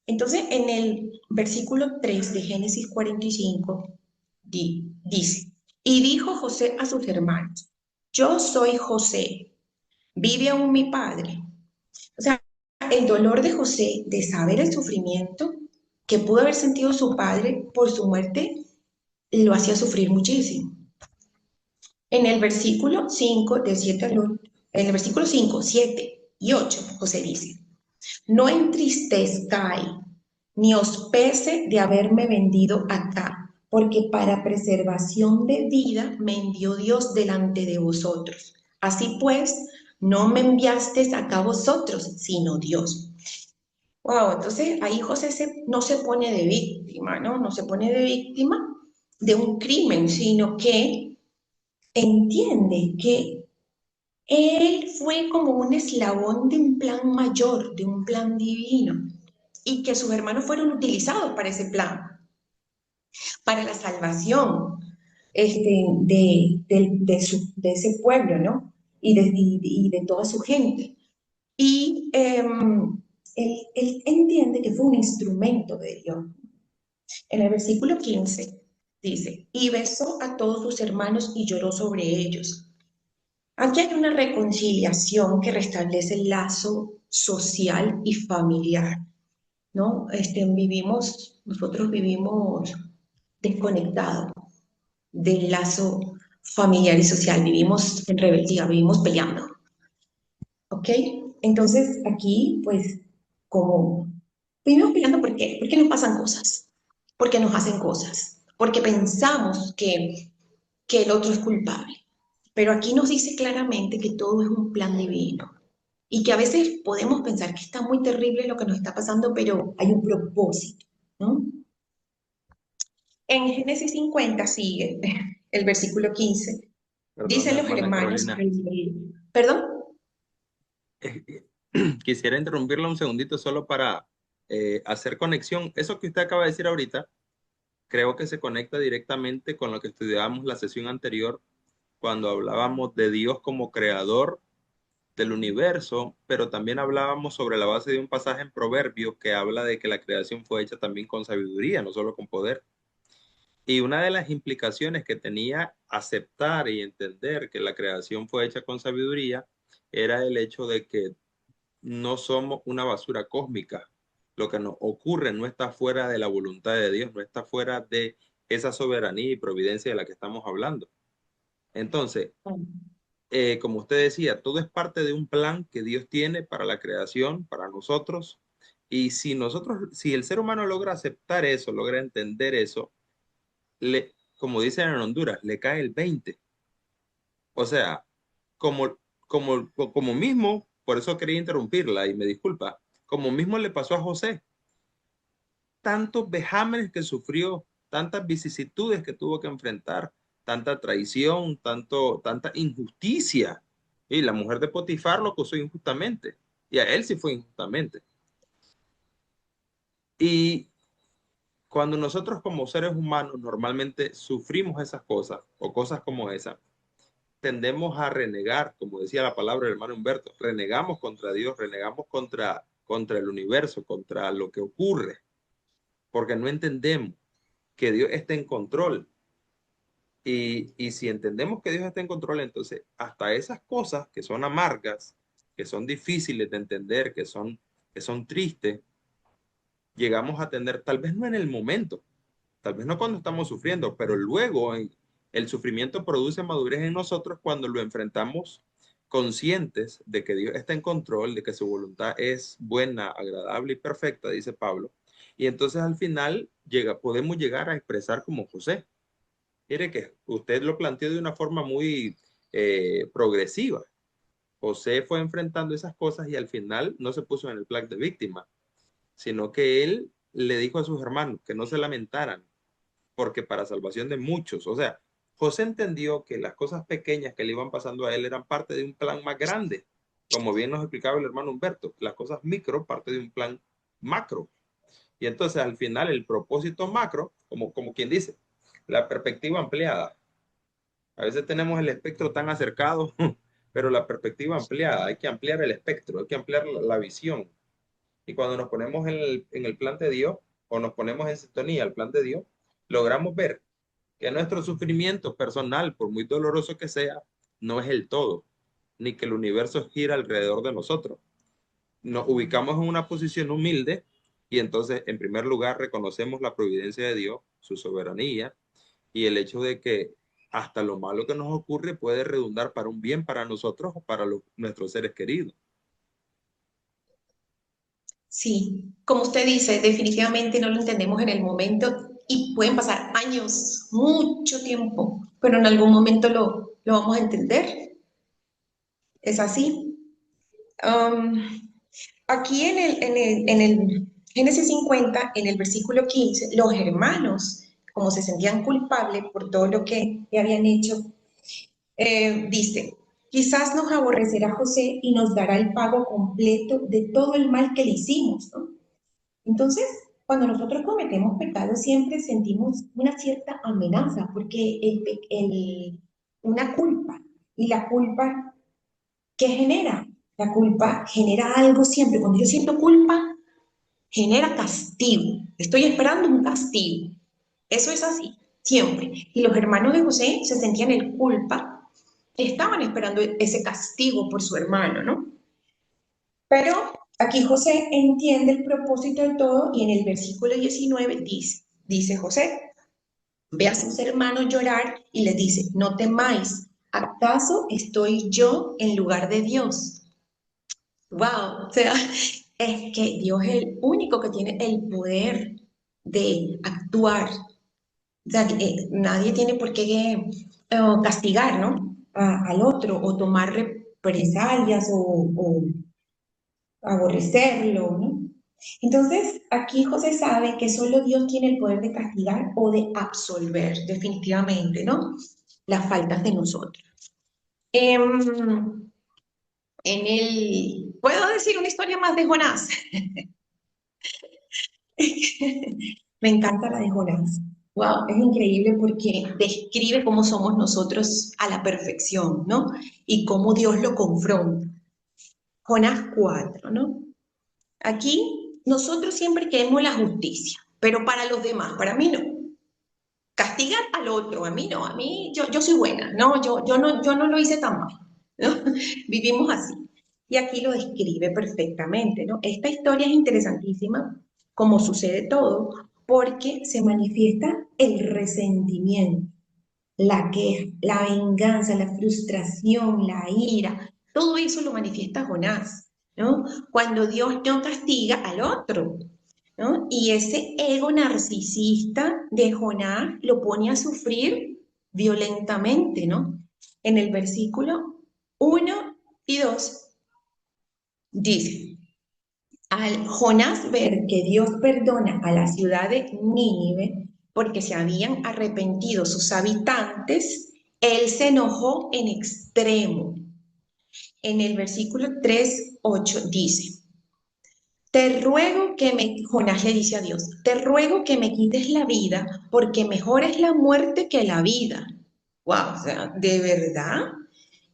Entonces, en el versículo 3 de Génesis 45, dice, y dijo José a sus hermanos, yo soy José, ¿vive aún mi padre? O sea, el dolor de José de saber el sufrimiento que pudo haber sentido su padre por su muerte, lo hacía sufrir muchísimo. En el versículo 5, del 7 al 8, en el versículo 5, 7 y 8, José dice, no entristezcáis, ni os pese de haberme vendido acá, porque para preservación de vida me envió Dios delante de vosotros. Así pues, no me enviasteis acá vosotros, sino Dios. Wow, entonces ahí José no se pone de víctima, ¿no? No se pone de víctima de un crimen, sino que entiende que él fue como un eslabón de un plan mayor, de un plan divino, y que sus hermanos fueron utilizados para ese plan, para la salvación de ese pueblo, ¿no? Y de toda su gente. Y él entiende que fue un instrumento de Dios. En el versículo 15 dice, y besó a todos sus hermanos y lloró sobre ellos. Aquí hay una reconciliación que restablece el lazo social y familiar, ¿no? Nosotros vivimos desconectados del lazo familiar y social, vivimos en rebeldía, vivimos peleando, ¿ok? Entonces aquí, pues, como vivimos peleando, ¿por qué? Porque nos pasan cosas, porque nos hacen cosas, porque pensamos que el otro es culpable. Pero aquí nos dice claramente que todo es un plan divino y que a veces podemos pensar que está muy terrible lo que nos está pasando, pero hay un propósito, ¿no? En Génesis 50 sigue el versículo 15. Perdón, Dicen los hermana hermanos, Carolina. ¿perdón? Quisiera interrumpirla un segundito solo para hacer conexión. Eso que usted acaba de decir ahorita, creo que se conecta directamente con lo que estudiábamos la sesión anterior, cuando hablábamos de Dios como creador del universo, pero también hablábamos sobre la base de un pasaje en Proverbios que habla de que la creación fue hecha también con sabiduría, no solo con poder. Y una de las implicaciones que tenía aceptar y entender que la creación fue hecha con sabiduría era el hecho de que no somos una basura cósmica. Lo que nos ocurre no está fuera de la voluntad de Dios, no está fuera de esa soberanía y providencia de la que estamos hablando. Entonces, como usted decía, todo es parte de un plan que Dios tiene para la creación, para nosotros. Y si el ser humano logra aceptar eso, logra entender eso, como dicen en Honduras, le cae el 20. O sea, como mismo, por eso quería interrumpirla y me disculpa, como mismo le pasó a José, tantos vejámenes que sufrió, tantas vicisitudes que tuvo que enfrentar, tanta traición, tanta injusticia. Y la mujer de Potifar lo acusó injustamente, y a él sí fue injustamente. Y cuando nosotros como seres humanos normalmente sufrimos esas cosas o cosas como esas, tendemos a renegar, como decía la palabra del hermano Humberto, renegamos contra Dios, renegamos contra el universo, contra lo que ocurre, porque no entendemos que Dios está en control Y si entendemos que Dios está en control, entonces hasta esas cosas que son amargas, que son difíciles de entender, que son tristes, llegamos a tener, tal vez no en el momento, tal vez no cuando estamos sufriendo, pero luego el sufrimiento produce madurez en nosotros cuando lo enfrentamos conscientes de que Dios está en control, de que su voluntad es buena, agradable y perfecta, dice Pablo. Y entonces al final podemos llegar a expresar como José. Mire que usted lo planteó de una forma muy progresiva. José fue enfrentando esas cosas y al final no se puso en el plan de víctima, sino que él le dijo a sus hermanos que no se lamentaran, porque para salvación de muchos, o sea, José entendió que las cosas pequeñas que le iban pasando a él eran parte de un plan más grande, como bien nos explicaba el hermano Humberto, las cosas micro, parte de un plan macro. Y entonces al final el propósito macro, como quien dice, la perspectiva ampliada. A veces tenemos el espectro tan acercado, pero la perspectiva ampliada, hay que ampliar el espectro, hay que ampliar la visión. Y cuando nos ponemos en el plan de Dios o nos ponemos en sintonía al plan de Dios, logramos ver que nuestro sufrimiento personal, por muy doloroso que sea, no es el todo, ni que el universo gira alrededor de nosotros. Nos ubicamos en una posición humilde y entonces, en primer lugar, reconocemos la providencia de Dios, su soberanía y el hecho de que hasta lo malo que nos ocurre puede redundar para un bien para nosotros o para nuestros seres queridos. Sí, como usted dice, definitivamente no lo entendemos en el momento y pueden pasar años, mucho tiempo, pero en algún momento lo vamos a entender. Es así. Aquí en el Génesis 50, en el versículo 15, los hermanos, como se sentían culpables por todo lo que habían hecho, dice, quizás nos aborrecerá José y nos dará el pago completo de todo el mal que le hicimos, ¿no? Entonces, cuando nosotros cometemos pecados, siempre sentimos una cierta amenaza, porque una culpa, y la culpa, ¿qué genera? La culpa genera algo siempre. Cuando yo siento culpa, genera castigo. Estoy esperando un castigo. Eso es así, siempre. Y los hermanos de José se sentían en culpa, estaban esperando ese castigo por su hermano, ¿no? Pero aquí José entiende el propósito de todo y en el versículo 19 dice José, ve a sus hermanos llorar y les dice, no temáis, ¿acaso estoy yo en lugar de Dios? Wow, o sea, es que Dios es el único que tiene el poder de actuar. O sea, nadie tiene por qué castigar, ¿no? Al otro o tomar represalias o aborrecerlo, ¿no? Entonces, aquí José sabe que solo Dios tiene el poder de castigar o de absolver, definitivamente, ¿no? Las faltas de nosotros. ¿Puedo decir una historia más de Jonás? Me encanta la de Jonás. Wow, es increíble porque describe cómo somos nosotros a la perfección, ¿no? Y cómo Dios lo confronta. Jonás 4, ¿no? Aquí nosotros siempre queremos la justicia, pero para los demás, para mí no. Castigar al otro, a mí no, a mí yo soy buena, no, yo no lo hice tan mal, ¿no? Vivimos así. Y aquí lo describe perfectamente, ¿no? Esta historia es interesantísima, como sucede todo, porque se manifiesta el resentimiento, la queja, la venganza, la frustración, la ira, todo eso lo manifiesta Jonás, ¿no? Cuando Dios no castiga al otro, ¿no? Y ese ego narcisista de Jonás lo pone a sufrir violentamente, ¿no? En el versículo 1 y 2 dice, al Jonás ver que Dios perdona a la ciudad de Nínive porque se habían arrepentido sus habitantes, él se enojó en extremo. En el versículo 3:8 dice, Jonás le dice a Dios, te ruego que me quites la vida porque mejor es la muerte que la vida. Wow, o sea, de verdad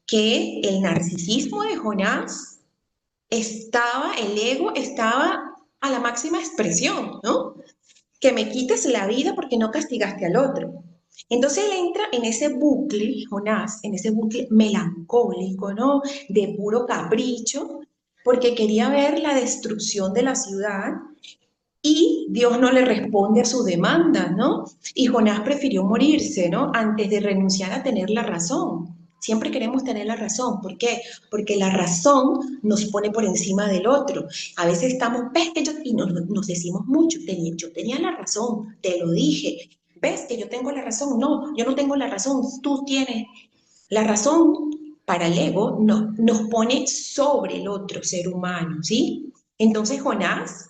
que el narcisismo de Jonás el ego estaba a la máxima expresión, ¿no? Que me quites la vida porque no castigaste al otro. Entonces él entra en ese bucle, Jonás, en ese bucle melancólico, ¿no? De puro capricho, porque quería ver la destrucción de la ciudad y Dios no le responde a su demanda, ¿no? Y Jonás prefirió morirse, ¿no? Antes de renunciar a tener la razón. Siempre queremos tener la razón. ¿Por qué? Porque la razón nos pone por encima del otro. A veces estamos, ves que y nos decimos mucho, yo tenía la razón, te lo dije. ¿Ves que yo tengo la razón? No, yo no tengo la razón, tú tienes. La razón para el ego nos pone sobre el otro ser humano, ¿sí? Entonces Jonás,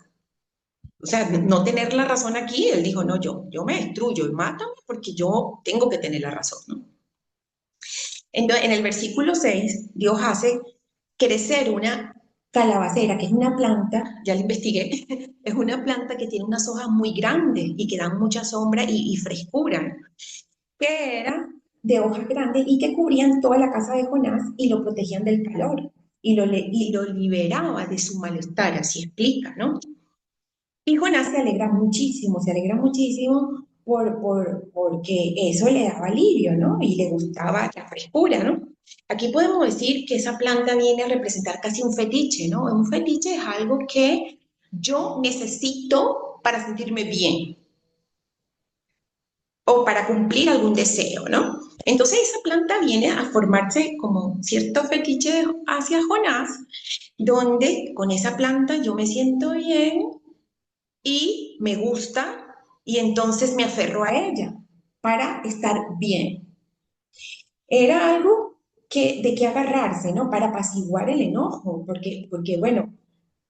o sea, no tener la razón aquí, él dijo, no, yo me destruyo y mátame porque yo tengo que tener la razón, ¿no? Entonces, en el versículo 6, Dios hace crecer una calabacera, que es una planta, ya la investigué, es una planta que tiene unas hojas muy grandes y que dan mucha sombra y frescura, ¿no? Que era de hojas grandes y que cubrían toda la casa de Jonás y lo protegían del calor y lo liberaba de su malestar, así explica, ¿no? Y Jonás se alegra muchísimo porque eso le daba alivio, ¿no? Y le gustaba la frescura, ¿no? Aquí podemos decir que esa planta viene a representar casi un fetiche, ¿no? Un fetiche es algo que yo necesito para sentirme bien o para cumplir algún deseo, ¿no? Entonces esa planta viene a formarse como cierto fetiche hacia Jonás, donde con esa planta yo me siento bien y me gusta y entonces me aferro a ella para estar bien. Era algo de que agarrarse, ¿no? Para apaciguar el enojo, porque bueno,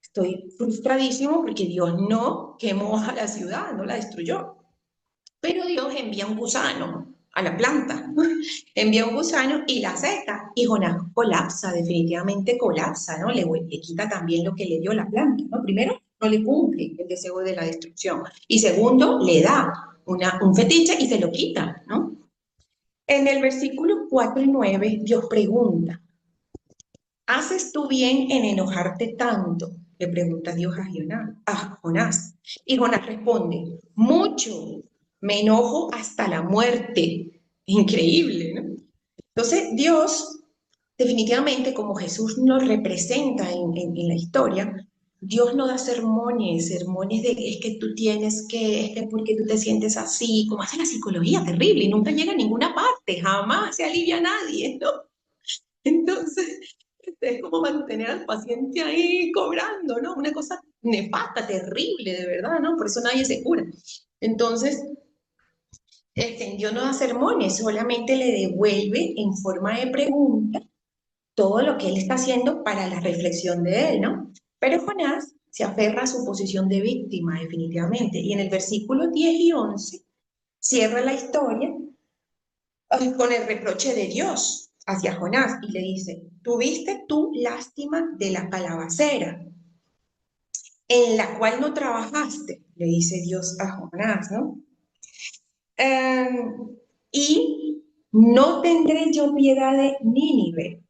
estoy frustradísimo porque Dios no quemó a la ciudad, no la destruyó. Pero Dios envía un gusano a la planta, envía un gusano y la seca. Y Jonás colapsa, definitivamente colapsa, ¿no? Le quita también lo que le dio la planta, ¿no? Primero, no le cumple el deseo de la destrucción. Y segundo, le da un fetiche y se lo quita, ¿no? En el versículo 4 y 9, Dios pregunta, ¿haces tú bien en enojarte tanto? Le pregunta Dios a Jonás. Y Jonás responde, mucho, me enojo hasta la muerte. Increíble, ¿no? Entonces, Dios, definitivamente, como Jesús nos representa en la historia, Dios no da sermones de es que tú tienes que, es que porque tú te sientes así, como hace la psicología, terrible, y nunca llega a ninguna parte, jamás se alivia a nadie, ¿no? Entonces, es como mantener al paciente ahí cobrando, ¿no? Una cosa nefasta, terrible, de verdad, ¿no? Por eso nadie se cura. Entonces, Dios no da sermones, solamente le devuelve en forma de pregunta todo lo que él está haciendo para la reflexión de él, ¿no? Pero Jonás se aferra a su posición de víctima, definitivamente. Y en el versículo 10 y 11 cierra la historia con el reproche de Dios hacia Jonás y le dice, tuviste tú lástima de la calabacera, en la cual no trabajaste, le dice Dios a Jonás, ¿no? Y no tendré yo piedad de Nínive,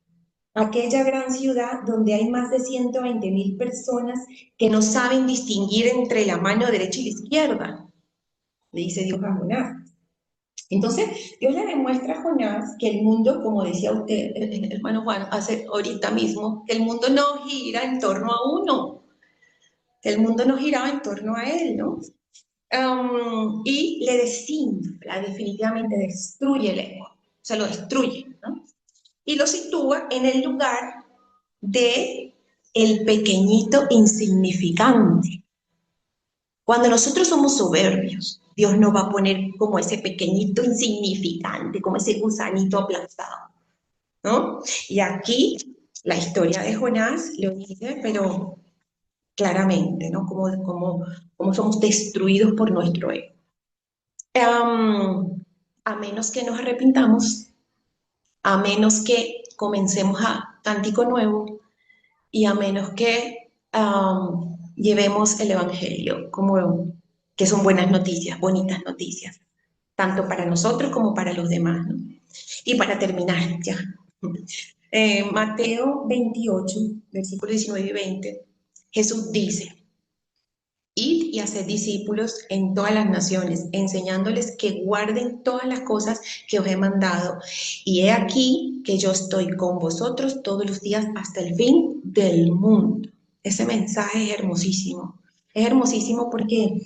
aquella gran ciudad donde hay más de 120,000 personas que no saben distinguir entre la mano derecha y la izquierda, le dice Dios a Jonás. Entonces, Dios le demuestra a Jonás que el mundo, como decía usted, hermano Juan, hace ahorita mismo, que el mundo no gira en torno a uno, que el mundo no giraba en torno a él, ¿no? Y le desinfla, definitivamente destruye el ego, se lo destruye, ¿no? Y lo sitúa en el lugar de el pequeñito insignificante. Cuando nosotros somos soberbios, Dios nos va a poner como ese pequeñito insignificante, como ese gusanito aplastado, ¿no? Y aquí la historia de Jonás lo dice, pero claramente, ¿no? Como somos destruidos por nuestro ego. A menos que nos arrepintamos, a menos que comencemos a cántico nuevo y a menos que llevemos el Evangelio como que son buenas noticias, bonitas noticias, tanto para nosotros como para los demás, ¿no? Y para terminar, ya. Mateo 28, versículos 19 y 20, Jesús dice, Id y haced discípulos en todas las naciones, enseñándoles que guarden todas las cosas que os he mandado. Y he aquí que yo estoy con vosotros todos los días hasta el fin del mundo. Ese mensaje es hermosísimo. Es hermosísimo porque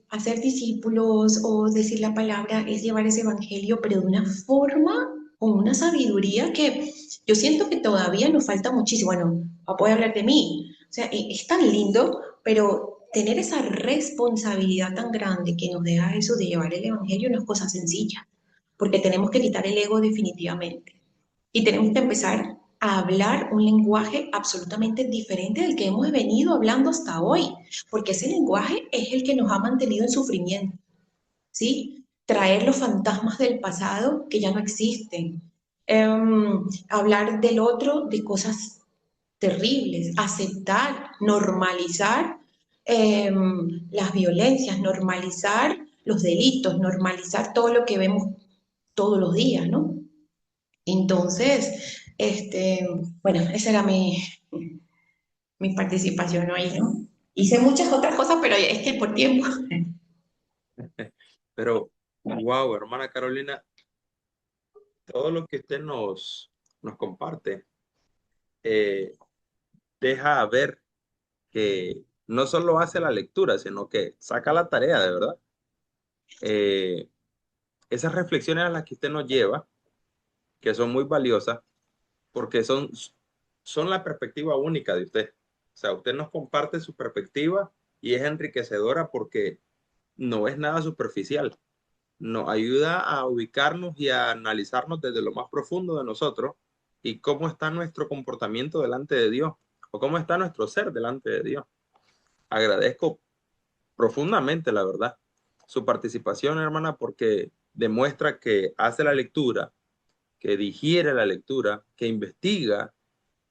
hacer discípulos o decir la palabra es llevar ese evangelio, pero de una forma, con una sabiduría que yo siento que todavía nos falta muchísimo. Bueno, voy a hablar de mí. O sea, es tan lindo, pero tener esa responsabilidad tan grande que nos deja eso de llevar el evangelio no es cosa sencilla, porque tenemos que quitar el ego definitivamente. Y tenemos que empezar a hablar un lenguaje absolutamente diferente del que hemos venido hablando hasta hoy, porque ese lenguaje es el que nos ha mantenido en sufrimiento, ¿sí? Traer los fantasmas del pasado que ya no existen, hablar del otro, de cosas terribles, aceptar, normalizar las violencias, normalizar los delitos, normalizar todo lo que vemos todos los días, ¿no? Entonces, bueno, esa era mi participación hoy, ¿no? Hice muchas otras cosas, pero es que por tiempo. Pero, wow, hermana Carolina, todo lo que usted nos comparte deja ver que no solo hace la lectura, sino que saca la tarea, de verdad. Esas reflexiones a las que usted nos lleva, que son muy valiosas, porque son la perspectiva única de usted. O sea, usted nos comparte su perspectiva y es enriquecedora porque no es nada superficial. Nos ayuda a ubicarnos y a analizarnos desde lo más profundo de nosotros y cómo está nuestro comportamiento delante de Dios o cómo está nuestro ser delante de Dios. Agradezco profundamente, la verdad, su participación, hermana, porque demuestra que hace la lectura, que digiere la lectura, que investiga,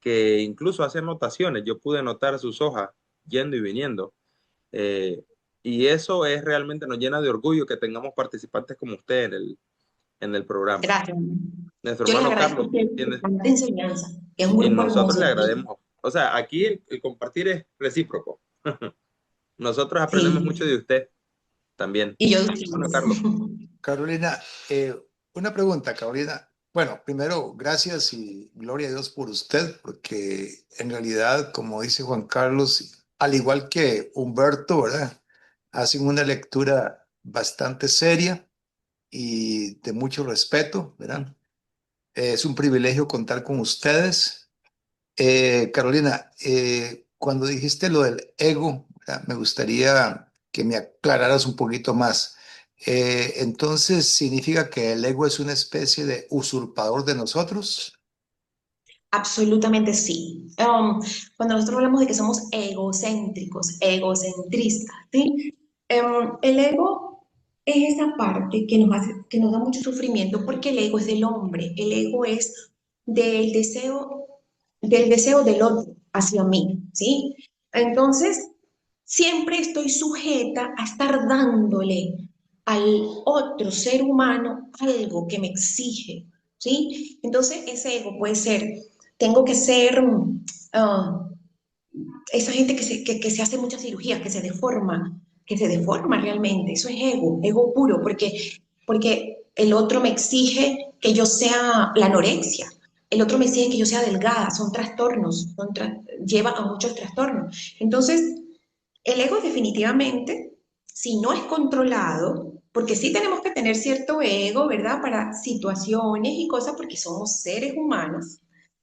que incluso hace anotaciones. Yo pude notar sus hojas yendo y viniendo. Eh, y eso es realmente, nos llena de orgullo que tengamos participantes como usted en el programa. Gracias. Nuestro Yo les hermano agradezco Carlos, ¿entiendes? tanta enseñanza, que es un Y grupo nosotros hermoso. le agradecemos. O sea, aquí el compartir es recíproco. Nosotros aprendemos Sí, mucho de usted también. y yo Bueno, Carlos. Carolina, una pregunta, Carolina. Bueno, primero, gracias y gloria a Dios por usted, porque en realidad, como dice Juan Carlos, al igual que Humberto, ¿verdad? Hacen una lectura bastante seria y de mucho respeto, ¿verdad? Es un privilegio contar con ustedes. Carolina, cuando dijiste lo del ego, ¿verdad? Me gustaría que me aclararas un poquito más. Entonces, ¿significa que el ego es una especie de usurpador de nosotros? Absolutamente sí. Cuando nosotros hablamos de que somos egocéntricos, egocentristas, ¿sí? El ego es esa parte que nos da mucho sufrimiento porque el ego es del hombre, el ego es del deseo del otro hacia mí, ¿sí? Entonces, siempre estoy sujeta a estar dándole al otro ser humano algo que me exige, ¿sí? Entonces, ese ego puede ser, tengo que ser esa gente que se hace muchas cirugías, que se deforma realmente, eso es ego, ego puro, porque el otro me exige que yo sea la anorexia, el otro me exige que yo sea delgada, son trastornos, lleva a muchos trastornos. Entonces, el ego definitivamente, si no es controlado, porque sí tenemos que tener cierto ego, ¿verdad? Para situaciones y cosas, porque somos seres humanos,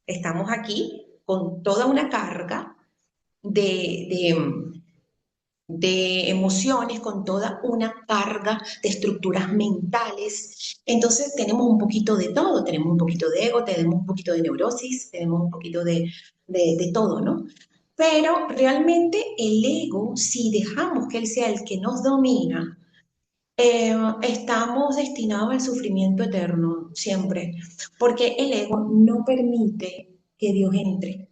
estamos aquí con toda una carga de, de emociones, con toda una carga de estructuras mentales. Entonces tenemos un poquito de todo, tenemos un poquito de ego, tenemos un poquito de neurosis, tenemos un poquito de todo, ¿no? Pero realmente el ego, si dejamos que él sea el que nos domina, estamos destinados al sufrimiento eterno, siempre, porque el ego no permite que Dios entre.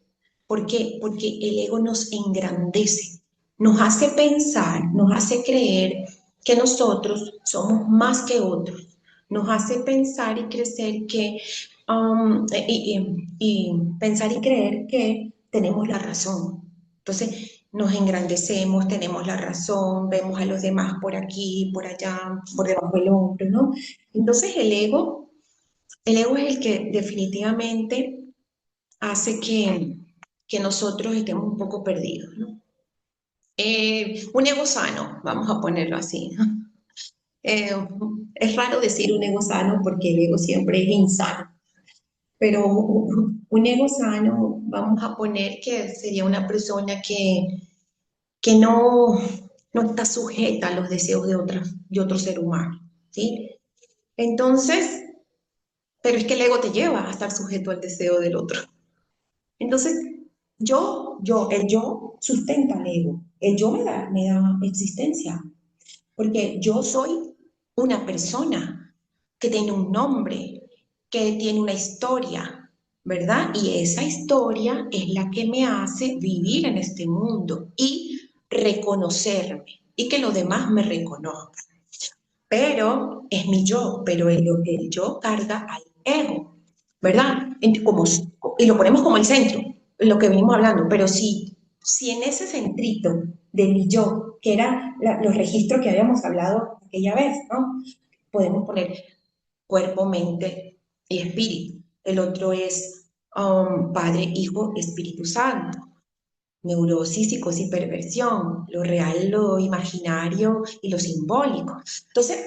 ¿Por qué? Porque el ego nos engrandece, nos hace pensar, nos hace creer que nosotros somos más que otros, nos hace pensar y crecer que, y pensar y creer que tenemos la razón. Entonces, nos engrandecemos, tenemos la razón, vemos a los demás por aquí, por allá, por debajo del hombro, ¿no? Entonces el ego es el que definitivamente hace que nosotros estemos un poco perdidos, ¿no? Un ego sano, vamos a ponerlo así, ¿no? Es raro decir un ego sano porque el ego siempre es insano, pero un ego sano, vamos a poner que sería una persona que no está sujeta a los deseos de otro ser humano, ¿sí? Entonces, pero es que el ego te lleva a estar sujeto al deseo del otro. Entonces, el yo sustenta al ego, el yo me da existencia, porque yo soy una persona que tiene un nombre, que tiene una historia, ¿verdad? Y esa historia es la que me hace vivir en este mundo y reconocerme y que los demás me reconozcan. Pero es mi yo, pero el yo carga al ego, ¿verdad? Y lo ponemos como el centro, lo que venimos hablando, pero si en ese centrito de mi yo, que eran los registros que habíamos hablado aquella vez, ¿no? Podemos poner cuerpo, mente y espíritu. El otro es Padre, Hijo, Espíritu Santo. Neurosis, psicosis, perversión, lo real, lo imaginario y lo simbólico. Entonces,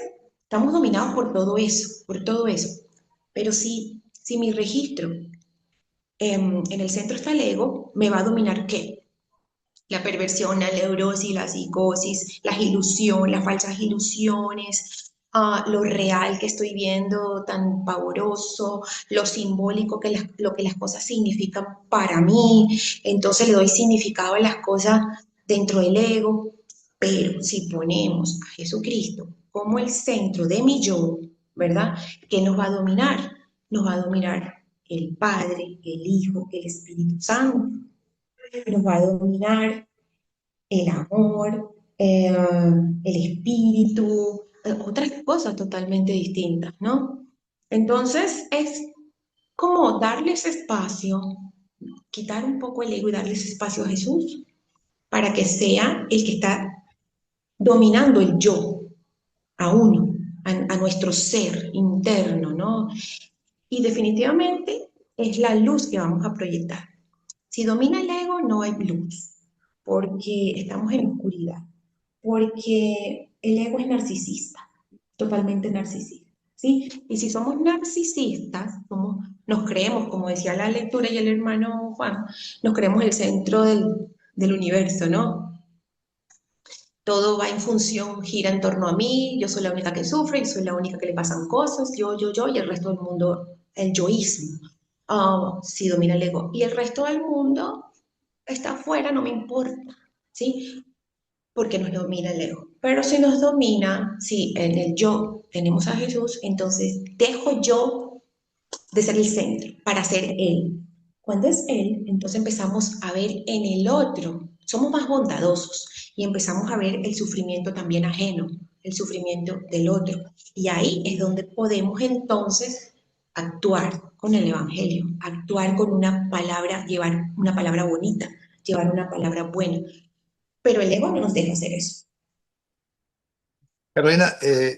estamos dominados por todo eso, por todo eso. Pero si mi registro en el centro está el ego, ¿me va a dominar qué? La perversión, la neurosis, la psicosis, las ilusiones, las falsas ilusiones, lo real que estoy viendo tan pavoroso, lo simbólico, lo que las cosas significan para mí. Entonces le doy significado a las cosas dentro del ego. Pero si ponemos a Jesucristo como el centro de mi yo, ¿verdad? ¿Qué nos va a dominar? Nos va a dominar el Padre, el Hijo, el Espíritu Santo. Nos va a dominar el amor, el espíritu, otras cosas totalmente distintas, ¿no? Entonces es como darles espacio, quitar un poco el ego y darles espacio a Jesús para que sea el que está dominando el yo, a uno, a nuestro ser interno, ¿no? Y definitivamente es la luz que vamos a proyectar. Si domina el ego, no hay luz, porque estamos en oscuridad, porque el ego es narcisista, totalmente narcisista, ¿sí? Y si somos narcisistas, nos creemos, como decía la lectura y el hermano Juan, nos creemos el centro del universo, ¿no? Todo va en función, gira en torno a mí, yo soy la única que sufre, yo soy la única que le pasan cosas, yo, y el resto del mundo, el yoísmo, sí domina el ego. Y el resto del mundo está afuera, no me importa, ¿sí? Porque nos domina el ego. Pero si nos domina, si en el yo tenemos a Jesús, entonces dejo yo de ser el centro para ser Él. Cuando es Él, entonces empezamos a ver en el otro, somos más bondadosos y empezamos a ver el sufrimiento también ajeno, el sufrimiento del otro. Y ahí es donde podemos entonces actuar con el Evangelio, actuar con una palabra, llevar una palabra bonita, llevar una palabra buena. Pero el ego no nos deja hacer eso. Carolina,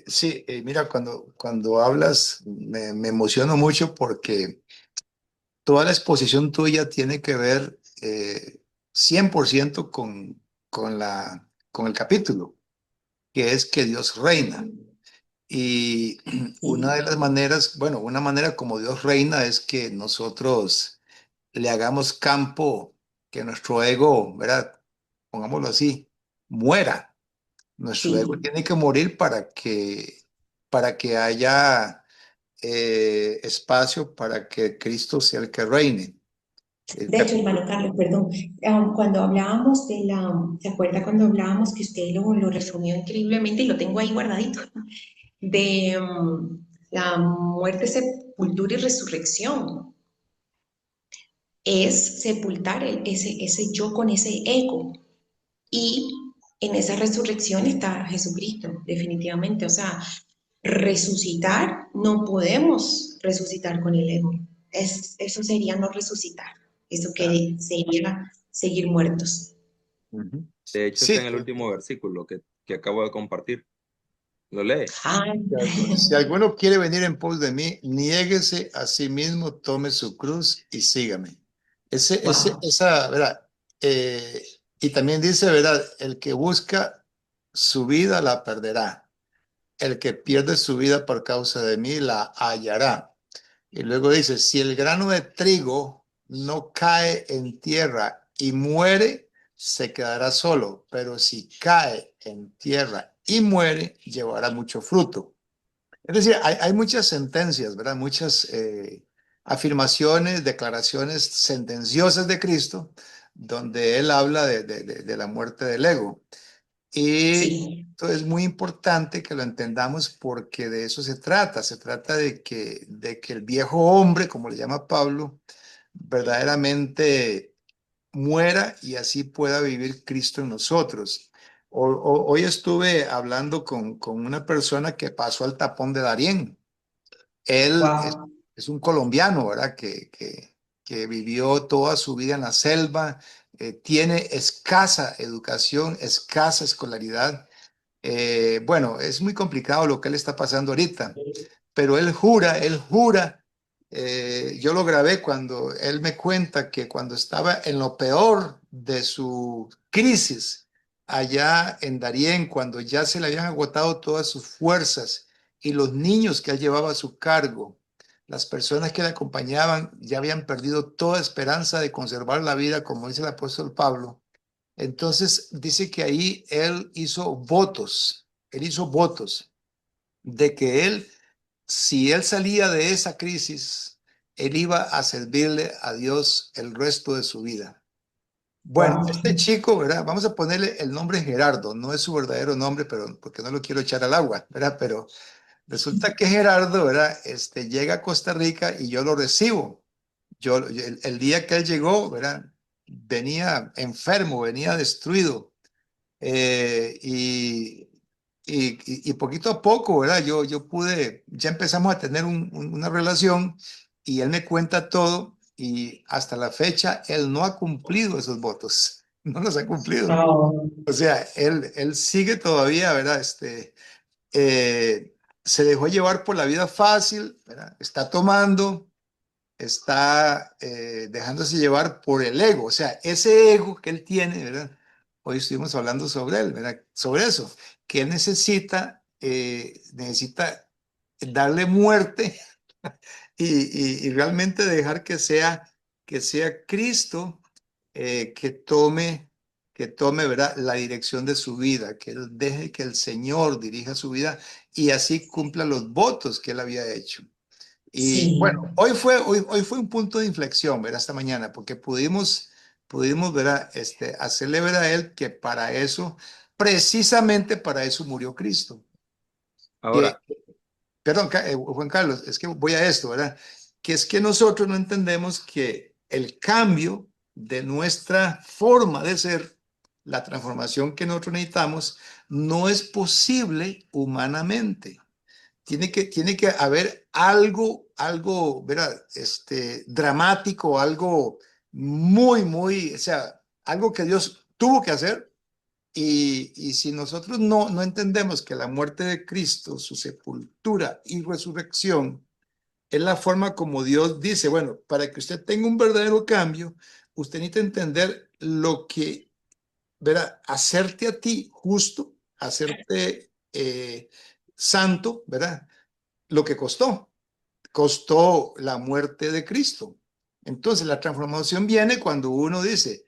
sí, mira, cuando hablas me emociono mucho porque toda la exposición tuya tiene que ver 100% con el capítulo, que es que Dios reina. Y una de las maneras, bueno, una manera como Dios reina es que nosotros le hagamos campo, que nuestro ego, ¿verdad? Pongámoslo así, muera. Nuestro ego Sí. tiene que morir para que haya espacio para que Cristo sea el que reine. El De hecho, capítulo- hermano Carlos, perdón, cuando hablábamos ¿se acuerda cuando hablábamos que usted lo resumió increíblemente y lo tengo ahí guardadito? De la muerte, sepultura y resurrección. Es sepultar ese yo con ese ego. Y en esa resurrección está Jesucristo, definitivamente. O sea, resucitar, no podemos resucitar con el ego. Eso sería no resucitar. Eso ah, que sería seguir muertos. Ujú. De hecho, está Sí, en el último versículo que acabo de compartir. ¿Lo lee? Ay, si alguno quiere venir en pos de mí, niéguese a sí mismo, tome su cruz y sígame. wow. ¿Verdad? Y también dice, ¿verdad? El que busca su vida la perderá. El que pierde su vida por causa de mí la hallará. Y luego dice, si el grano de trigo no cae en tierra y muere, se quedará solo, pero si cae en tierra y muere, llevará mucho fruto. Es decir, hay muchas sentencias, ¿verdad? Muchas afirmaciones, declaraciones sentenciosas de Cristo, donde Él habla de la muerte del ego. Y Sí, esto es muy importante que lo entendamos porque de eso se trata. Se trata de que el viejo hombre, como le llama Pablo, verdaderamente muera y así pueda vivir Cristo en nosotros. Hoy estuve hablando con una persona que pasó al tapón de Darién. Él wow. es un colombiano, ¿verdad? Que vivió toda su vida en la selva, tiene escasa educación, escasa escolaridad. Bueno, es muy complicado lo que él está pasando ahorita, pero él jura, yo lo grabé cuando él me cuenta que cuando estaba en lo peor de su crisis allá en Darién, cuando ya se le habían agotado todas sus fuerzas y los niños que él llevaba a su cargo, las personas que le acompañaban ya habían perdido toda esperanza de conservar la vida, como dice el apóstol Pablo. Entonces dice que ahí él hizo votos de que si él salía de esa crisis, él iba a servirle a Dios el resto de su vida. Bueno, Wow. este chico, ¿verdad? Vamos a ponerle el nombre Gerardo, no es su verdadero nombre, pero porque no lo quiero echar al agua, ¿verdad? Pero resulta que Gerardo, ¿verdad? Llega a Costa Rica y yo lo recibo. El día que él llegó, ¿verdad? Venía enfermo, venía destruido. Eh, y, y poquito a poco, ¿verdad? Yo pude, ya empezamos a tener una relación y él me cuenta todo y hasta la fecha él no ha cumplido esos votos, no los ha cumplido. Oh, O sea, él sigue todavía, ¿verdad? Eh, Se dejó llevar por la vida fácil, ¿verdad? Está tomando, está dejándose llevar por el ego, o sea, ese ego que él tiene, ¿verdad? Hoy estuvimos hablando sobre él, ¿verdad? Sobre eso, que él necesita darle muerte y realmente dejar que sea Cristo que tome, ¿verdad? La dirección de su vida, que él deje que el Señor dirija su vida y así cumpla los votos que él había hecho. Y sí, bueno, hoy fue un punto de inflexión, ¿verdad? Esta mañana, porque pudimos ¿verdad? Hacerle ver a él que para eso, precisamente para eso murió Cristo. Que, Ahora, perdón, Juan Carlos, es que voy a esto, ¿verdad? Que es que nosotros no entendemos que el cambio de nuestra forma de ser, la transformación que nosotros necesitamos, no es posible humanamente. Tiene que haber algo, ¿verdad? Dramático, algo muy, o sea, algo que Dios tuvo que hacer. Y si nosotros no entendemos que la muerte de Cristo, su sepultura y resurrección es la forma como Dios dice, bueno, para que usted tenga un verdadero cambio, usted necesita entender lo que, ¿verdad? Hacerte a ti justo, hacerte santo, ¿verdad? Lo que costó la muerte de Cristo. Entonces la transformación viene cuando uno dice,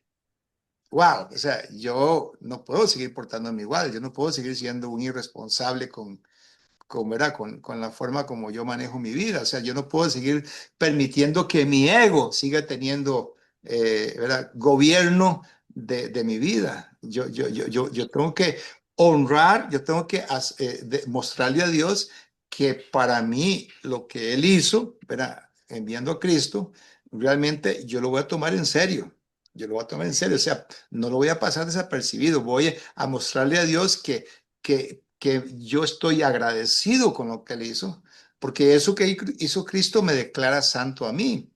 wow, o sea, yo no puedo seguir portándome igual, yo no puedo seguir siendo un irresponsable ¿verdad? Con la forma como yo manejo mi vida. O sea, yo no puedo seguir permitiendo que mi ego siga teniendo, ¿verdad? Gobierno de mi vida. Yo tengo que honrar, yo tengo que mostrarle a Dios que para mí lo que Él hizo, ¿verdad? Enviando a Cristo, realmente yo lo voy a tomar en serio. Yo lo voy a tomar en serio, o sea, no lo voy a pasar desapercibido, voy a mostrarle a Dios que yo estoy agradecido con lo que Él hizo, porque eso que hizo Cristo me declara santo a mí,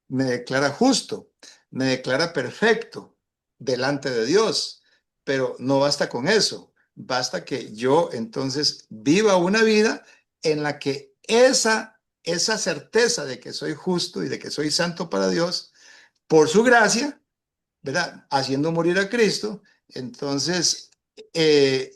me declara justo, me declara perfecto delante de Dios. pero no basta con eso. Basta que yo entonces viva una vida en la que esa certeza de que soy justo y de que soy santo para Dios, por su gracia, ¿verdad? Haciendo morir a Cristo, entonces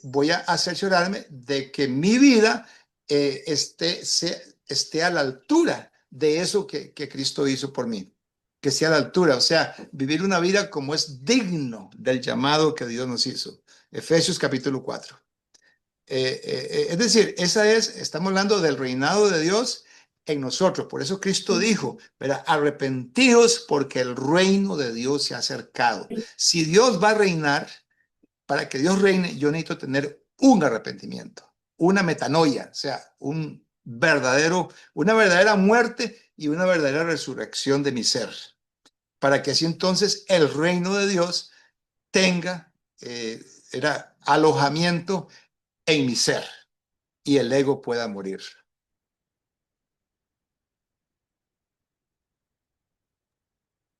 voy a cerciorarme de que mi vida esté a la altura de eso que Cristo hizo por mí, que sea a la altura, o sea, vivir una vida como es digno del llamado que Dios nos hizo. Efesios capítulo 4. Es decir, estamos hablando del reinado de Dios en nosotros. Por eso Cristo dijo, ¿verdad? Arrepentíos porque el reino de Dios se ha acercado. Si Dios va a reinar, para que Dios reine, yo necesito tener un arrepentimiento, una metanoia, o sea, una verdadera muerte y una verdadera resurrección de mi ser, para que así entonces el reino de Dios tenga alojamiento en mi ser y el ego pueda morir.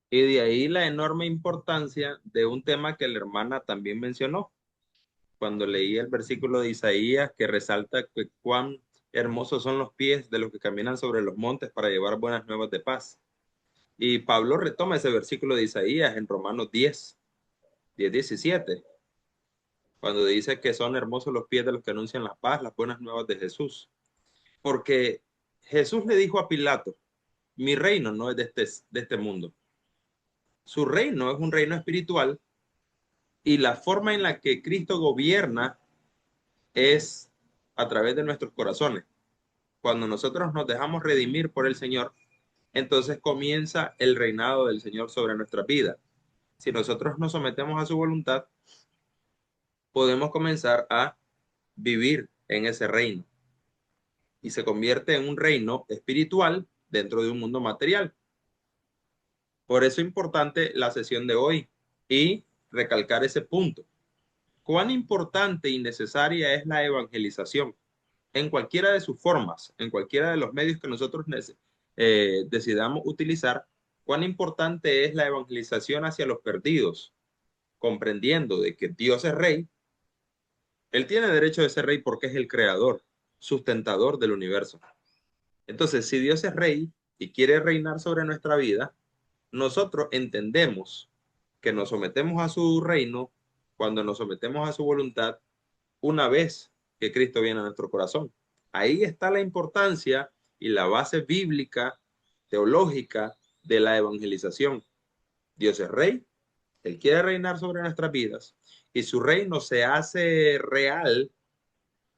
Y de ahí la enorme importancia de un tema que la hermana también mencionó cuando leí el versículo de Isaías que resalta que cuán hermosos son los pies de los que caminan sobre los montes para llevar buenas nuevas de paz. Y Pablo retoma ese versículo de Isaías en Romanos 10:17, cuando dice que son hermosos los pies de los que anuncian la paz, las buenas nuevas de Jesús. Porque Jesús le dijo a Pilato, mi reino no es de este mundo. Su reino es un reino espiritual y la forma en la que Cristo gobierna es a través de nuestros corazones. Cuando nosotros nos dejamos redimir por el Señor, entonces comienza el reinado del Señor sobre nuestra vida. Si nosotros nos sometemos a su voluntad, podemos comenzar a vivir en ese reino y se convierte en un reino espiritual dentro de un mundo material. Por eso es importante la sesión de hoy y recalcar ese punto. Cuán importante y necesaria es la evangelización en cualquiera de sus formas, en cualquiera de los medios que nosotros decidamos utilizar. Cuán importante es la evangelización hacia los perdidos, comprendiendo de que Dios es rey. Él tiene derecho de ser rey porque es el creador, sustentador del universo. Entonces, si Dios es rey y quiere reinar sobre nuestra vida, nosotros entendemos que nos sometemos a su reino cuando nos sometemos a su voluntad una vez que Cristo viene a nuestro corazón. Ahí está la importancia y la base bíblica, teológica de la evangelización. Dios es rey, Él quiere reinar sobre nuestras vidas y su reino se hace real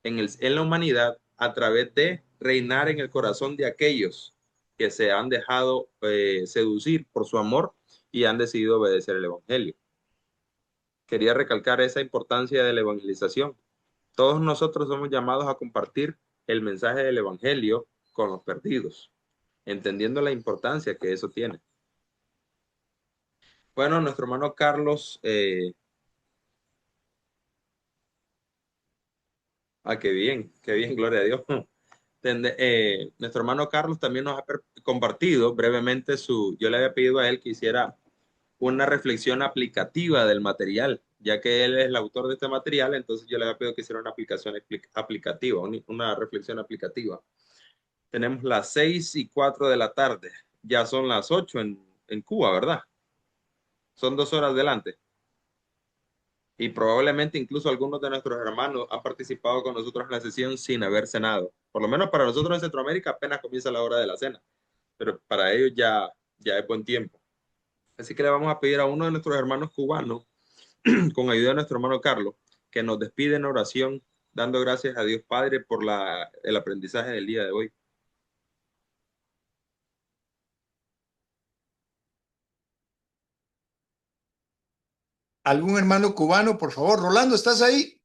en la humanidad a través de reinar en el corazón de aquellos que se han dejado seducir por su amor y han decidido obedecer el evangelio. Quería recalcar esa importancia de la evangelización. Todos nosotros somos llamados a compartir el mensaje del evangelio con los perdidos, entendiendo la importancia que eso tiene. Bueno, nuestro hermano Carlos, qué bien, gloria a Dios. Nuestro hermano Carlos también nos ha compartido brevemente yo le había pedido a él que hiciera una reflexión aplicativa del material, ya que él es el autor de este material, entonces yo le había pedido que hiciera una aplicación aplicativa, una reflexión aplicativa. Tenemos las 6:04 de la tarde, ya son las 8 en Cuba, ¿verdad? Son 2 horas adelante. Y probablemente incluso algunos de nuestros hermanos han participado con nosotros en la sesión sin haber cenado. Por lo menos para nosotros en Centroamérica apenas comienza la hora de la cena, pero para ellos ya es buen tiempo. Así que le vamos a pedir a uno de nuestros hermanos cubanos, con ayuda de nuestro hermano Carlos, que nos despide en oración, dando gracias a Dios Padre por el aprendizaje del día de hoy. ¿Algún hermano cubano, por favor? Rolando, ¿estás ahí?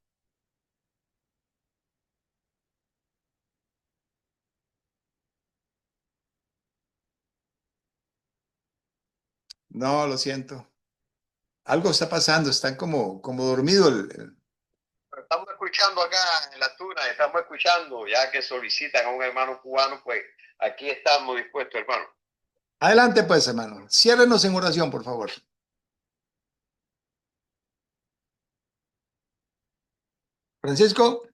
No, lo siento. Algo está pasando, están como dormido Estamos escuchando acá en la Tuna, estamos escuchando, ya que solicitan a un hermano cubano, pues aquí estamos dispuestos, hermano. Adelante, pues, hermano. Ciérrenos en oración, por favor. Francisco.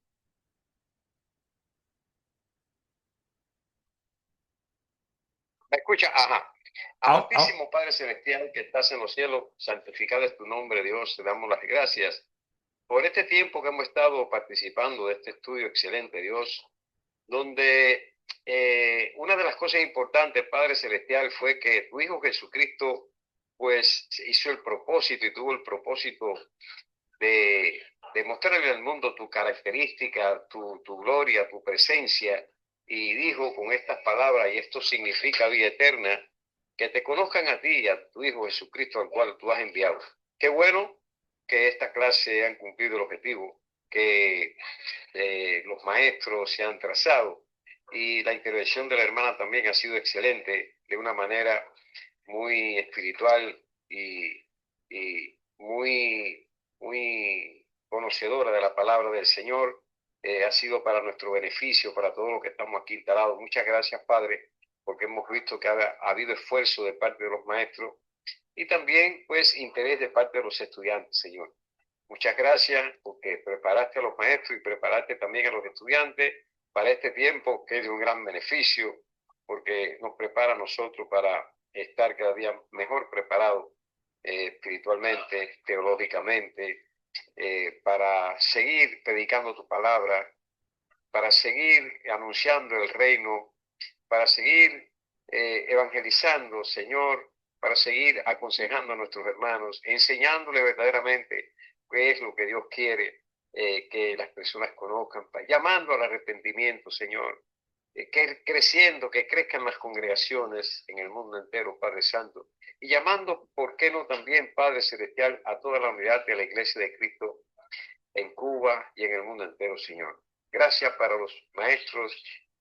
¿Me escucha? Ajá. Ah, Amantísimo Padre Celestial que estás en los cielos, santificado es tu nombre, Dios. Te damos las gracias por este tiempo que hemos estado participando de este estudio excelente, Dios, donde una de las cosas importantes, Padre Celestial, fue que tu Hijo Jesucristo, pues, hizo el propósito y tuvo el propósito de mostrarle al mundo tu característica, tu gloria, tu presencia, y dijo con estas palabras, y esto significa vida eterna, que te conozcan a ti y a tu Hijo Jesucristo, al cual tú has enviado. Qué bueno que esta clase han cumplido el objetivo que los maestros se han trazado, y la intervención de la hermana también ha sido excelente, de una manera muy espiritual y muy conocedora de la palabra del Señor. Ha sido para nuestro beneficio, para todos los que estamos aquí instalados. Muchas gracias, Padre, porque hemos visto que ha habido esfuerzo de parte de los maestros y también, pues, interés de parte de los estudiantes, Señor. Muchas gracias porque preparaste a los maestros y preparaste también a los estudiantes para este tiempo, que es de un gran beneficio, porque nos prepara a nosotros para estar cada día mejor preparados espiritualmente, teológicamente, para seguir predicando tu palabra, para seguir anunciando el reino, para seguir evangelizando, Señor, para seguir aconsejando a nuestros hermanos, enseñándoles verdaderamente qué es lo que Dios quiere que las personas conozcan, llamando al arrepentimiento, Señor, que creciendo, que crezcan las congregaciones en el mundo entero, Padre Santo, y llamando, ¿por qué no también, Padre Celestial, a toda la unidad de la Iglesia de Cristo en Cuba y en el mundo entero, Señor? Gracias para los maestros,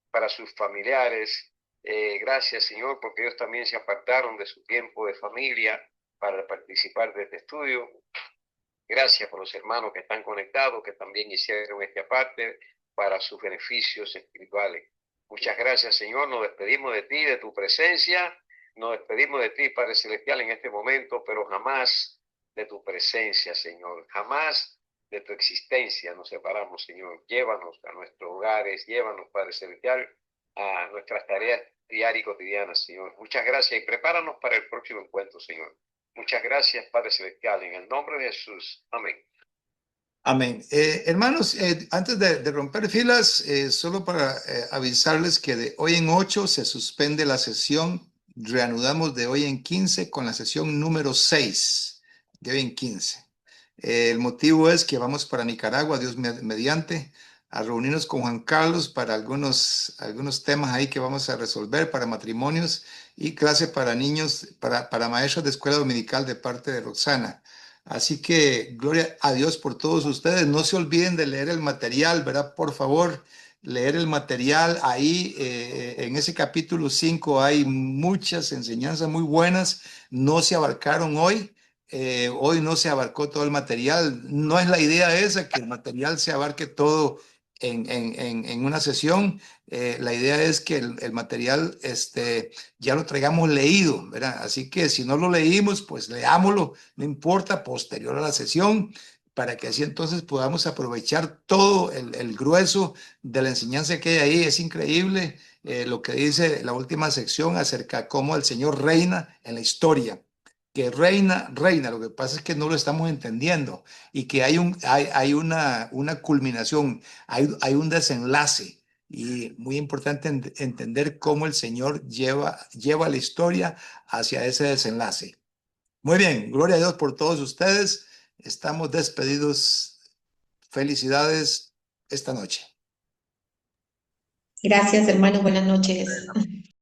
para sus familiares. Gracias, Señor, porque ellos también se apartaron de su tiempo de familia para participar de este estudio. Gracias por los hermanos que están conectados, que también hicieron esta parte para sus beneficios espirituales. Muchas gracias, Señor. Nos despedimos de ti, de tu presencia. Nos despedimos de ti, Padre Celestial, en este momento, pero jamás de tu presencia, Señor. Jamás de tu existencia nos separamos, Señor. Llévanos a nuestros hogares, llévanos, Padre Celestial, a nuestras tareas diarias y cotidianas, Señor. Muchas gracias y prepáranos para el próximo encuentro, Señor. Muchas gracias, Padre Celestial, en el nombre de Jesús. Amén. Amén. Hermanos, antes de romper filas, solo para avisarles que de hoy en 8 se suspende la sesión. Reanudamos de hoy en 15 con la sesión número 6, de hoy en 15. El motivo es que vamos para Nicaragua, Dios mediante, a reunirnos con Juan Carlos para algunos temas ahí que vamos a resolver para matrimonios y clase para niños, para maestros de escuela dominical de parte de Roxana. Así que gloria a Dios por todos ustedes. No se olviden de leer el material, ¿verdad? Por favor, leer el material. Ahí en ese capítulo 5 hay muchas enseñanzas muy buenas. No se abarcaron hoy. Hoy no se abarcó todo el material. No es la idea esa, que el material se abarque todo en una sesión. La idea es que el material ya lo traigamos leído, ¿verdad? Así que si no lo leímos, pues leámoslo, no importa, posterior a la sesión, para que así entonces podamos aprovechar todo el grueso de la enseñanza que hay ahí. Es increíble lo que dice la última sección acerca de cómo el Señor reina en la historia. Que reina, lo que pasa es que no lo estamos entendiendo y que hay una culminación, hay un desenlace. Y muy importante entender cómo el Señor lleva la historia hacia ese desenlace. Muy bien, gloria a Dios por todos ustedes. Estamos despedidos. Felicidades esta noche. Gracias, hermano. Buenas noches.